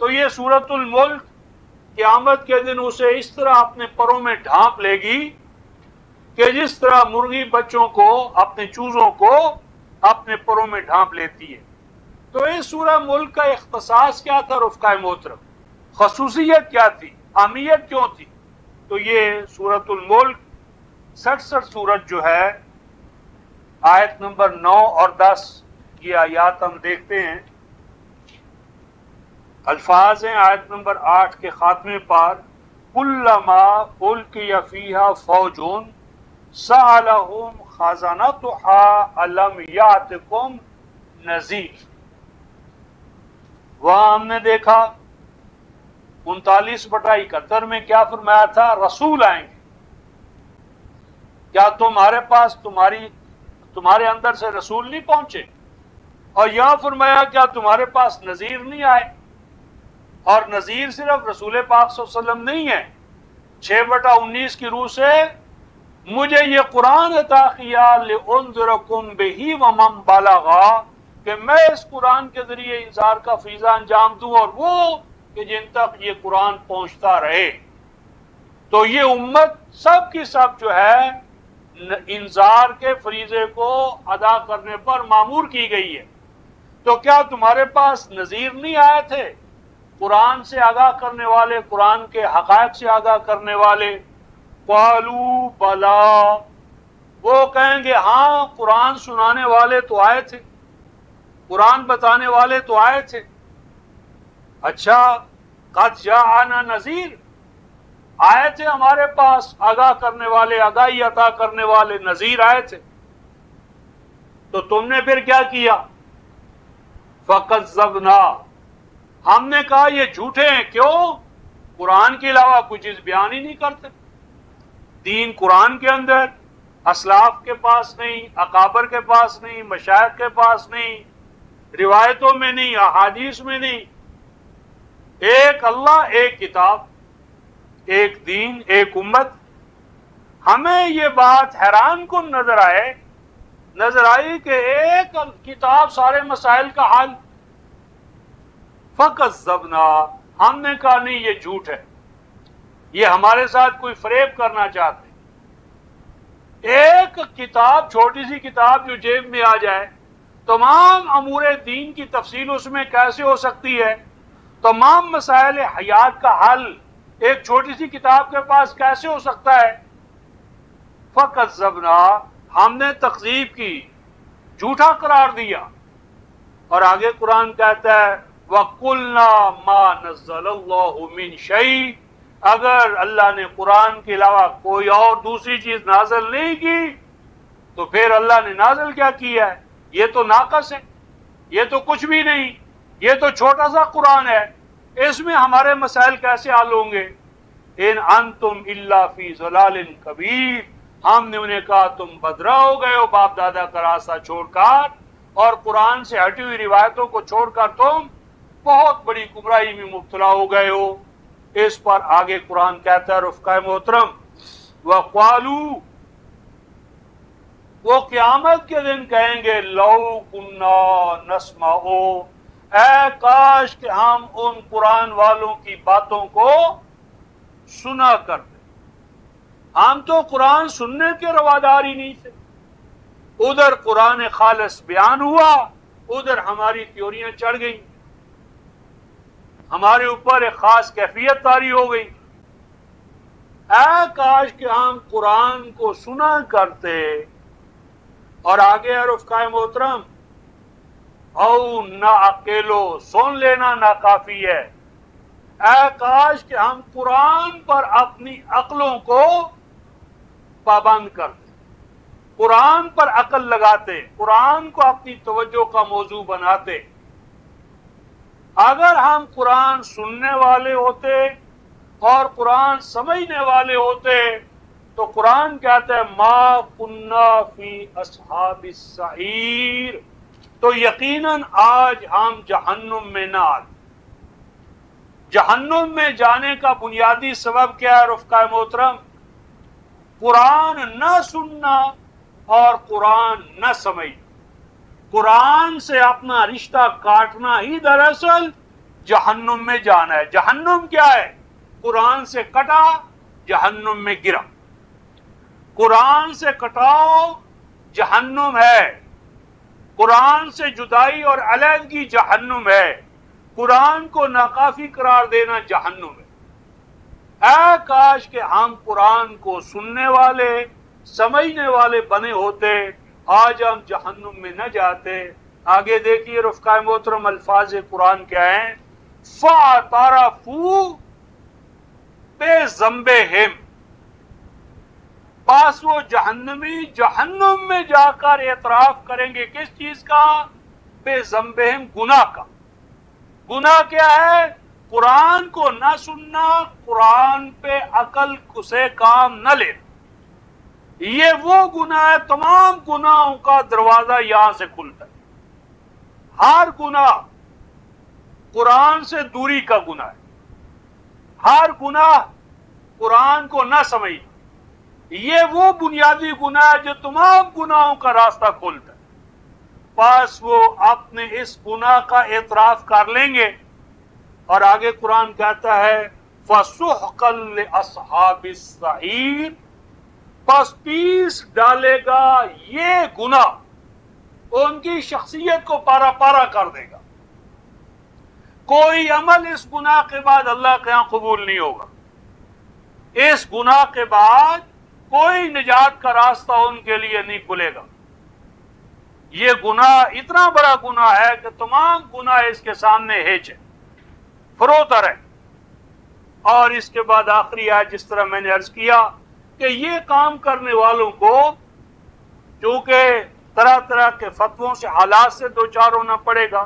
تو یہ سورۃ الملک قیامت کے دن اسے اس طرح اپنے پروں میں ڈھانپ لے گی کہ جس طرح مرغی بچوں کو، اپنے چوزوں کو اپنے پروں میں ڈھانپ لیتی ہے۔ تو اس سورہ ملک کا اختصاص کیا تھا رفقا محترم؟ خصوصیت کیا تھی؟ اہمیت کیوں تھی؟ تو یہ سورۃ الملک 66 سورت جو ہے، آیت نمبر 9 اور 10 یہ آیات ہم دیکھتے ہیں۔ الفاظ ہیں آیت نمبر 8 کے خاتمے پر، کلما القی فیہا فوج سألہم خزنتہا الم یاتکم نذیر۔ وہاں ہم نے دیکھا 39/71 میں کیا فرمایا تھا؟ رسول آئیں گے، کیا تمہارے پاس تمہارے اندر سے رسول نہیں پہنچے؟ اور یہاں فرمایا کیا تمہارے پاس نذیر نہیں آئے؟ اور نذیر صرف رسول پاک صلی اللہ علیہ وسلم نہیں ہے، 6/19 کی روح سے مجھے یہ قرآن عطا کیا لِأُنذِرَكُمْ بِهِ وَمَنْ بَلَغَ، کہ میں اس قرآن کے ذریعے انذار کا فریضہ انجام دوں اور وہ کہ جن تک یہ قرآن پہنچتا رہے۔ تو یہ امت سب کی سب جو ہے انذار کے فریضے کو ادا کرنے پر مامور کی گئی ہے۔ تو کیا تمہارے پاس نذیر نہیں آئے تھے؟ قرآن سے آگاہ کرنے والے، قرآن کے حقائق سے آگاہ کرنے والے؟ قالوا بلا، وہ کہیں گے ہاں قرآن سنانے والے تو آئے تھے، قرآن بتانے والے تو آئے تھے۔ اچھا، قد جاءنا نذیر، آئے تھے ہمارے پاس آگاہ کرنے والے، آگاہی عطا کرنے والے، نذیر آئے تھے، تو تم نے پھر کیا کیا؟ فکذبنا، ہم نے کہا یہ جھوٹے ہیں۔ کیوں؟ قرآن کے علاوہ کوئی چیز بیان ہی نہیں کرتے، دین قرآن کے اندر، اسلاف کے پاس نہیں، اکابر کے پاس نہیں، مشائخ کے پاس نہیں، روایتوں میں نہیں، احادیث میں نہیں۔ ایک اللہ، ایک کتاب، ایک دین، ایک امت۔ ہمیں یہ بات حیران کن نظر آئی کہ ایک کتاب سارے مسائل کا حل۔ فکذبنا، ہم نے کہا نہیں یہ جھوٹ ہے، یہ ہمارے ساتھ کوئی فریب کرنا چاہتے۔ ایک کتاب، چھوٹی سی کتاب جو جیب میں آ جائے، تمام امور دین کی تفصیل اس میں کیسے ہو سکتی ہے؟ تمام مسائل حیات کا حل ایک چھوٹی سی کتاب کے پاس کیسے ہو سکتا ہے؟ فکذبنا، ہم نے تکذیب کی، جھوٹا قرار دیا۔ اور آگے قرآن کہتا ہے وَقُلْنَا مَا نَزَّلَ اللَّهُ مِنْ شَيْءٍ، اگر اللہ نے قرآن کے علاوہ کوئی اور دوسری چیز نازل نہیں کی تو پھر اللہ نے نازل کیا کیا ہے؟ یہ تو ناقص ہے، یہ تو کچھ بھی نہیں، یہ تو چھوٹا سا قرآن ہے، اس میں ہمارے مسائل کیسے حل ہوں گے؟ ان انتم الا فی ضلال کبیر، ہم نے انہیں کہا تم بدرا ہو گئے ہو باپ دادا کا راستہ چھوڑ کر، اور قرآن سے ہٹی ہوئی روایتوں کو چھوڑ کر تم بہت بڑی گمراہی میں مبتلا ہو گئے ہو۔ اس پر آگے قرآن کہتا ہے رفقائے محترم، وَقَالُوا، وہ قیامت کے دن کہیں گے لَوْ كُنَّا نَسْمَعُ، اے کاش کہ ہم ان قرآن والوں کی باتوں کو سنا کرتے۔ ہم تو قرآن سننے کے روادار ہی نہیں تھے، ادھر قرآن خالص بیان ہوا، ادھر ہماری تیوریاں چڑھ گئیں، ہمارے اوپر ایک خاص کیفیت طاری ہو گئی۔ اے کاش کہ ہم قرآن کو سنا کرتے۔ اور آگے رفقائے محترم، او نہ اکیلو، سن لینا ناکافی ہے، اے کاش کہ ہم قرآن پر اپنی عقلوں کو پابند کرتے، قرآن پر عقل لگاتے، قرآن کو اپنی توجہ کا موضوع بناتے۔ اگر ہم قرآن سننے والے ہوتے اور قرآن سمجھنے والے ہوتے تو قرآن کہتا ہے ما کننا فی اصحاب السعیر، تو یقیناً آج ہم جہنم میں نہ آتے۔ جہنم میں جانے کا بنیادی سبب کیا ہے رفقائے محترم؟ قرآن نہ سننا اور قرآن نہ سمجھنا، قرآن سے اپنا رشتہ کاٹنا ہی دراصل جہنم میں جانا ہے۔ جہنم کیا ہے؟ قرآن سے کٹا، جہنم میں گرا۔ قرآن سے کٹاؤ، جہنم ہے۔ قرآن سے جدائی اور علیحدگی جہنم ہے۔ قرآن کو ناکافی قرار دینا جہنم ہے۔ اے کاش کہ ہم قرآن کو سننے والے، سمجھنے والے بنے ہوتے، آج ہم جہنم میں نہ جاتے۔ آگے دیکھیے رفقائے محترم، الفاظ قرآن کیا ہیں؟ فَاعْتَرَفُوا بِذَنبِهِمْ، پس وہ جہنمی جہنم میں جا کر اعتراف کریں گے کس چیز کا؟ بِذَنبِهِمْ، گناہ کا۔ گناہ کیا ہے؟ قرآن کو نہ سننا، قرآن پہ عقل سے کام نہ لینا۔ یہ وہ گناہ ہے، تمام گناہوں کا دروازہ یہاں سے کھلتا ہے۔ ہر گناہ قرآن سے دوری کا گناہ ہے، ہر گناہ قرآن کو نہ سمجھنا، یہ وہ بنیادی گناہ ہے جو تمام گناہوں کا راستہ کھولتا ہے۔ پس وہ اپنے اس گناہ کا اعتراف کر لیں گے، اور آگے قرآن کہتا ہے فَسُحْقًا لِأَصْحَابِ السَّعِيرِ، پس پیس ڈالے گا یہ گناہ، ان کی شخصیت کو پارا پارا کر دے گا۔ کوئی عمل اس گناہ کے بعد اللہ کے ہاں قبول نہیں ہوگا۔ اس گناہ کے بعد کوئی نجات کا راستہ ان کے لیے نہیں کھلے گا۔ یہ گناہ اتنا بڑا گناہ ہے کہ تمام گناہ اس کے سامنے ہیچ ہے، فروتر ہے۔ اور اس کے بعد آخری آیت، جس طرح میں نے عرض کیا کہ یہ کام کرنے والوں کو چونکہ طرح طرح کے فتووں سے، حالات سے دوچار ہونا پڑے گا،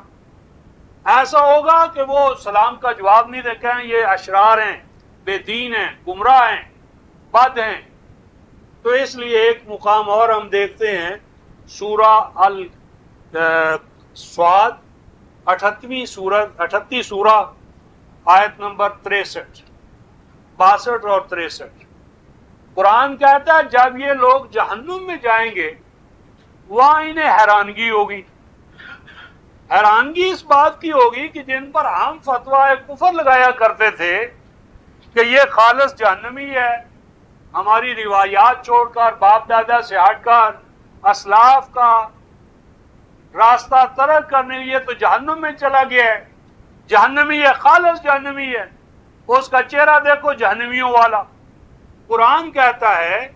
ایسا ہوگا کہ وہ سلام کا جواب نہیں دے، کہیں یہ اشرار ہیں، بے دین ہیں، گمراہ ہیں، بد ہیں۔ تو اس لیے ایک مقام اور ہم دیکھتے ہیں، سورہ الصاد 38 سورہ آیت نمبر 63، 62 اور 63۔ قرآن کہتا ہے جب یہ لوگ جہنم میں جائیں گے وہاں انہیں حیرانگی ہوگی۔ حیرانگی اس بات کی ہوگی کہ جن پر ہم فتویٰ کفر لگایا کرتے تھے کہ یہ خالص جہنمی ہے، ہماری روایات چھوڑ کر، باپ دادا سے ہٹ کر، اسلاف کا راستہ ترک کرنے لیے تو جہنم میں چلا گیا ہے، جہنمی ہے، خالص جہنمی ہے، اس کا چہرہ دیکھو جہنمیوں والا۔ قرآن کہتا ہے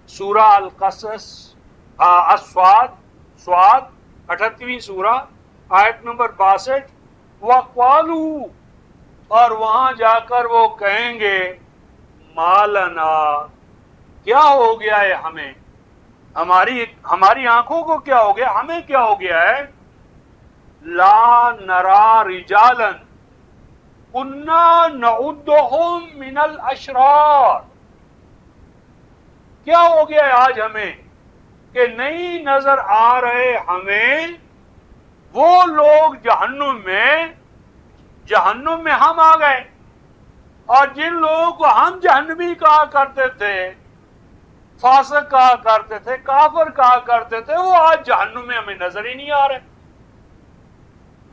سورہ القصص سواد 38 سورہ آیت نمبر 62، وَقَالُوا، اور وہاں جا کر وہ کہیں گے مالنا، کیا ہو گیا ہے ہمیں، ہماری آنکھوں کو کیا ہو گیا، ہمیں کیا ہو گیا ہے، لا نرا رجالا کنا نعدہم من الاشرار، کیا ہو گیا ہے آج ہمیں کہ نہیں نظر آ رہے ہمیں وہ لوگ جہنم میں ہم آ گئے، اور جن لوگوں کو ہم جہنمی کہا کرتے تھے، فاسق کہا کرتے تھے، کافر کہا کرتے تھے، وہ آج جہنم میں ہمیں نظر ہی نہیں آ رہے۔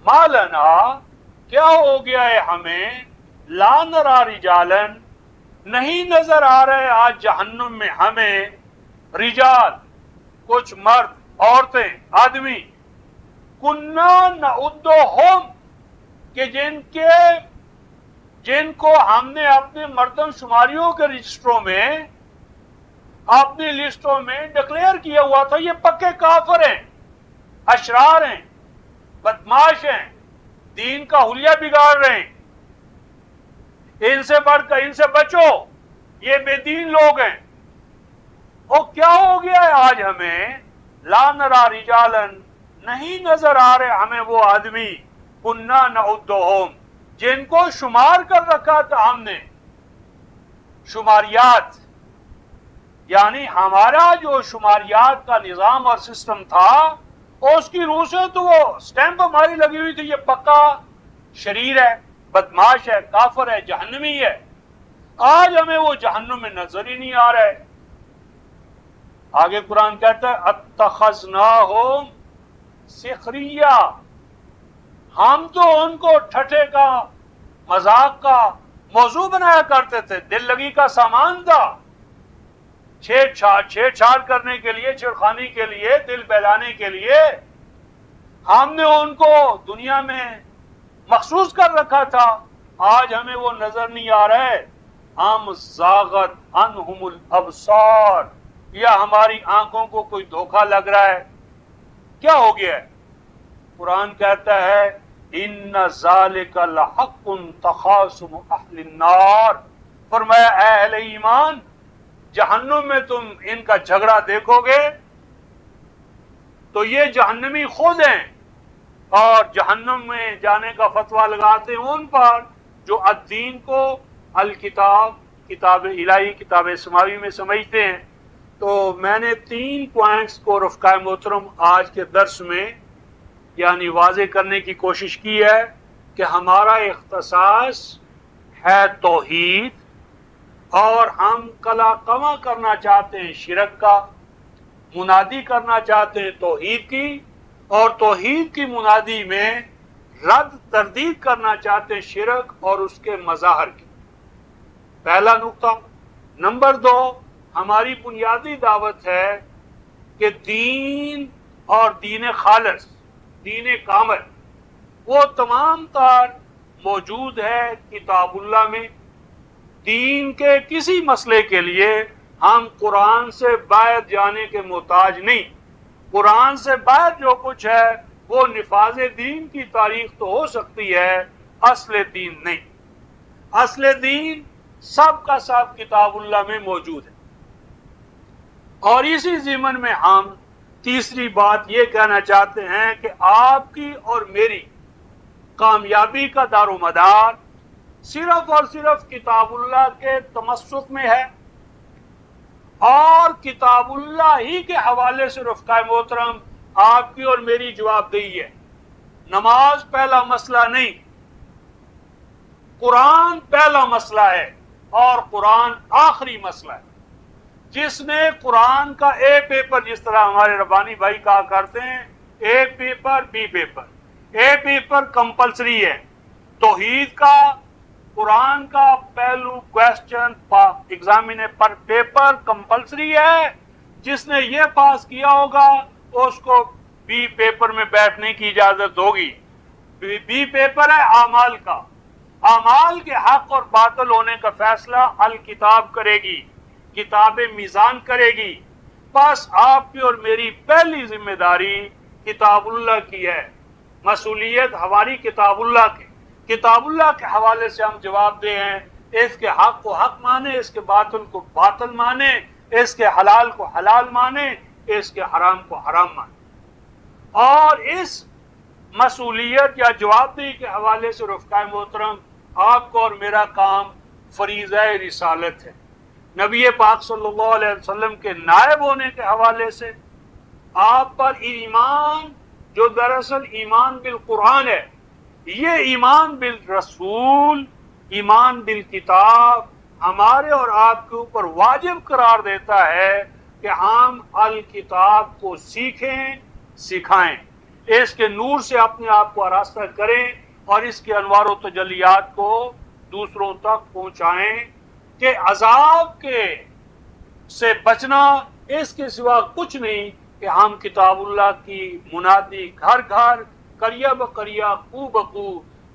مالنا، کیا ہو گیا ہے ہمیں، لا نرا رجالا، نہیں نظر آ رہے آج جہنم میں ہمیں، رجال کچھ مرد، عورتیں، آدمی، کنا نعدہم، کہ جن کو ہم نے اپنے مردم شماریوں کے رجسٹروں میں، اپنی لسٹوں میں ڈکلیئر کیا ہوا تھا یہ پکے کافر ہیں، اشرار ہیں، بدماش ہیں، دین کا حلیہ بگاڑ رہے ہیں، ان سے بڑھ کر ان سے بچو، یہ بے دین لوگ ہیں۔ اور کیا ہو گیا ہے آج ہمیں، لا نرا رجالا، نہیں نظر آ رہے ہمیں وہ آدمی، کنا نعدہم، جن کو شمار کر رکھا تھا ہم نے، شماریات، یعنی ہمارا جو شماریات کا نظام اور سسٹم تھا اس کی روح سے تو وہ سٹیمپ ہماری لگی ہوئی تھی، یہ پکا شریر ہے، بدماش ہے، کافر ہے، جہنمی ہے، آج ہمیں وہ جہنم میں نظر ہی نہیں آ رہا ہے۔ آگے قرآن کہتا ہے اتخذناہم سخریہ، ہم تو ان کو ٹھٹھے کا مذاق کا موضوع بنایا کرتے تھے، دل لگی کا سامان تھا، چھیڑ چھاڑ کرنے کے لیے، چھڑخانی کے لیے، دل بہلانے کے لیے ہم نے ان کو دنیا میں مخصوص کر رکھا تھا۔ آج ہمیں وہ نظر نہیں آ رہا ہے، ہم زاغت عنہم الابصار، یا ہماری آنکھوں کو کوئی دھوکہ لگ رہا ہے۔ کیا ہو گیا ہے؟ قرآن کہتا ہے ان ذالک لحق تخاصم اہل النار، فرمایا اے اہل ایمان، جہنم میں تم ان کا جھگڑا دیکھو گے تو یہ جہنمی خود ہیں، اور جہنم میں جانے کا فتویٰ لگاتے ہیں ان پر جو الدین کو الکتاب، کتاب الہی، کتاب سماوی میں سمجھتے ہیں۔ تو میں نے 3 پوائنٹس کو رفقائے محترم آج کے درس میں یعنی واضح کرنے کی کوشش کی ہے کہ ہمارا اختصاص ہے توحید، اور ہم کلا کما کرنا چاہتے ہیں شرک کا، منادی کرنا چاہتے ہیں توحید کی، اور توحید کی منادی میں رد تردید کرنا چاہتے ہیں شرک اور اس کے مظاہر کی۔ پہلا نقطہ۔ نمبر 2، ہماری بنیادی دعوت ہے کہ دین اور دین خالص، دین کامل، وہ تمام تر موجود ہے کتاب اللہ میں۔ دین کے کسی مسئلے کے لیے ہم قرآن سے باہر جانے کے محتاج نہیں۔ قرآن سے باہر جو کچھ ہے وہ نفاذ دین کی تاریخ تو ہو سکتی ہے، اصل دین نہیں۔ اصل دین سب کا سب کتاب اللہ میں موجود ہے۔ اور اسی ضمن میں ہم تیسری بات یہ کہنا چاہتے ہیں کہ آپ کی اور میری کامیابی کا دار و مدار صرف اور صرف کتاب اللہ کے تمسک میں ہے، اور کتاب اللہ ہی کے حوالے سے رفقائے محترم آپ کی اور میری جواب دہی ہے۔ نماز پہلا مسئلہ نہیں، قرآن پہلا مسئلہ ہے، اور قرآن آخری مسئلہ ہے۔ جس نے قرآن کا اے پیپر، جس طرح ہمارے ربانی بھائی کہا کرتے ہیں، A paper B paper, A paper compulsory ہے، توحید کا، قرآن کا پہلو کویسچن ایگزامنے پر پیپر کمپلسری ہے۔ جس نے یہ پاس کیا ہوگا اس کو بی پیپر میں بیٹھنے کی اجازت ہوگی۔ بی پیپر ہے اعمال کا، اعمال کے حق اور باطل ہونے کا فیصلہ الکتاب کرے گی، کتاب میزان کرے گی۔ بس آپ کی اور میری پہلی ذمہ داری کتاب اللہ کی ہے، مسئولیت ہماری کتاب اللہ کی، کتاب اللہ کے حوالے سے ہم جواب دیں ہیں۔ اس کے حق کو حق مانے، اس کے باطل کو باطل مانے، اس کے حلال کو حلال مانے، اس کے حرام کو حرام مانے۔ اور اس مسئولیت یا جواب دہی کے حوالے سے رفقائے محترم آپ کو اور میرا کام فریضہ رسالت ہے۔ نبی پاک صلی اللہ علیہ وسلم کے نائب ہونے کے حوالے سے آپ پر ایمان، جو دراصل ایمان بالقرآن ہے، یہ ایمان بالرسول، ایمان بالکتاب ہمارے اور آپ کے اوپر واجب قرار دیتا ہے کہ ہم الکتاب کو سیکھیں، سکھائیں، اس کے نور سے اپنے آپ کو آراستہ کریں، اور اس کے انوار و تجلیات کو دوسروں تک پہنچائیں کہ عذاب کے سے بچنا اس کے سوا کچھ نہیں کہ ہم کتاب اللہ کی منادی گھر گھر، قریہ بقریہ، کو بقو،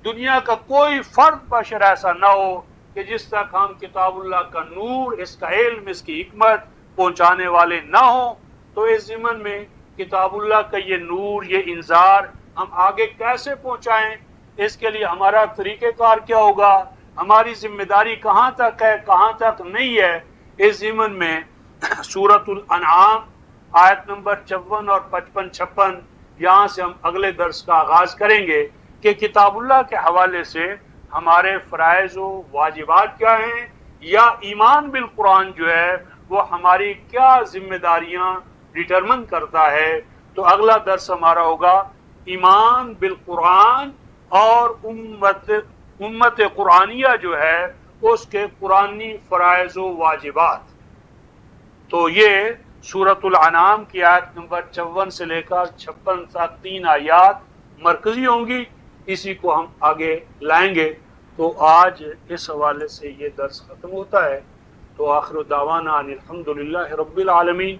دنیا کا کوئی فرد بشر ایسا نہ ہو کہ جس تک ہم کتاب اللہ کا نور، اس کا علم، اس کی حکمت پہنچانے والے نہ ہوں۔ تو اس ضمن میں کتاب اللہ کا یہ نور، یہ انذار ہم آگے کیسے پہنچائیں، اس کے لیے ہمارا طریقہ کار کیا ہوگا، ہماری ذمہ داری کہاں تک ہے، کہاں تک نہیں ہے۔ اس ضمن میں سورۃ الانعام آیت نمبر 54 اور 55 56 یہاں سے ہم اگلے درس کا آغاز کریں گے کہ کتاب اللہ کے حوالے سے ہمارے فرائض و واجبات کیا ہیں، یا ایمان بالقرآن جو ہے وہ ہماری کیا ذمہ داریاں ڈٹرمن کرتا ہے۔ تو اگلا درس ہمارا ہوگا ایمان بالقرآن اور امت قرآنیہ جو ہے اس کے قرآنی فرائض و واجبات۔ تو یہ سورۃ الانعام کی آیت نمبر 54 سے لے کر 56 تک 3 آیات مرکزی ہوں گی۔ اسی کو ہم آگے لائیں گے۔ تو آج اس حوالے سے یہ درس ختم ہوتا ہے۔ تو آخر دعوانا ان الحمدللہ رب العالمین۔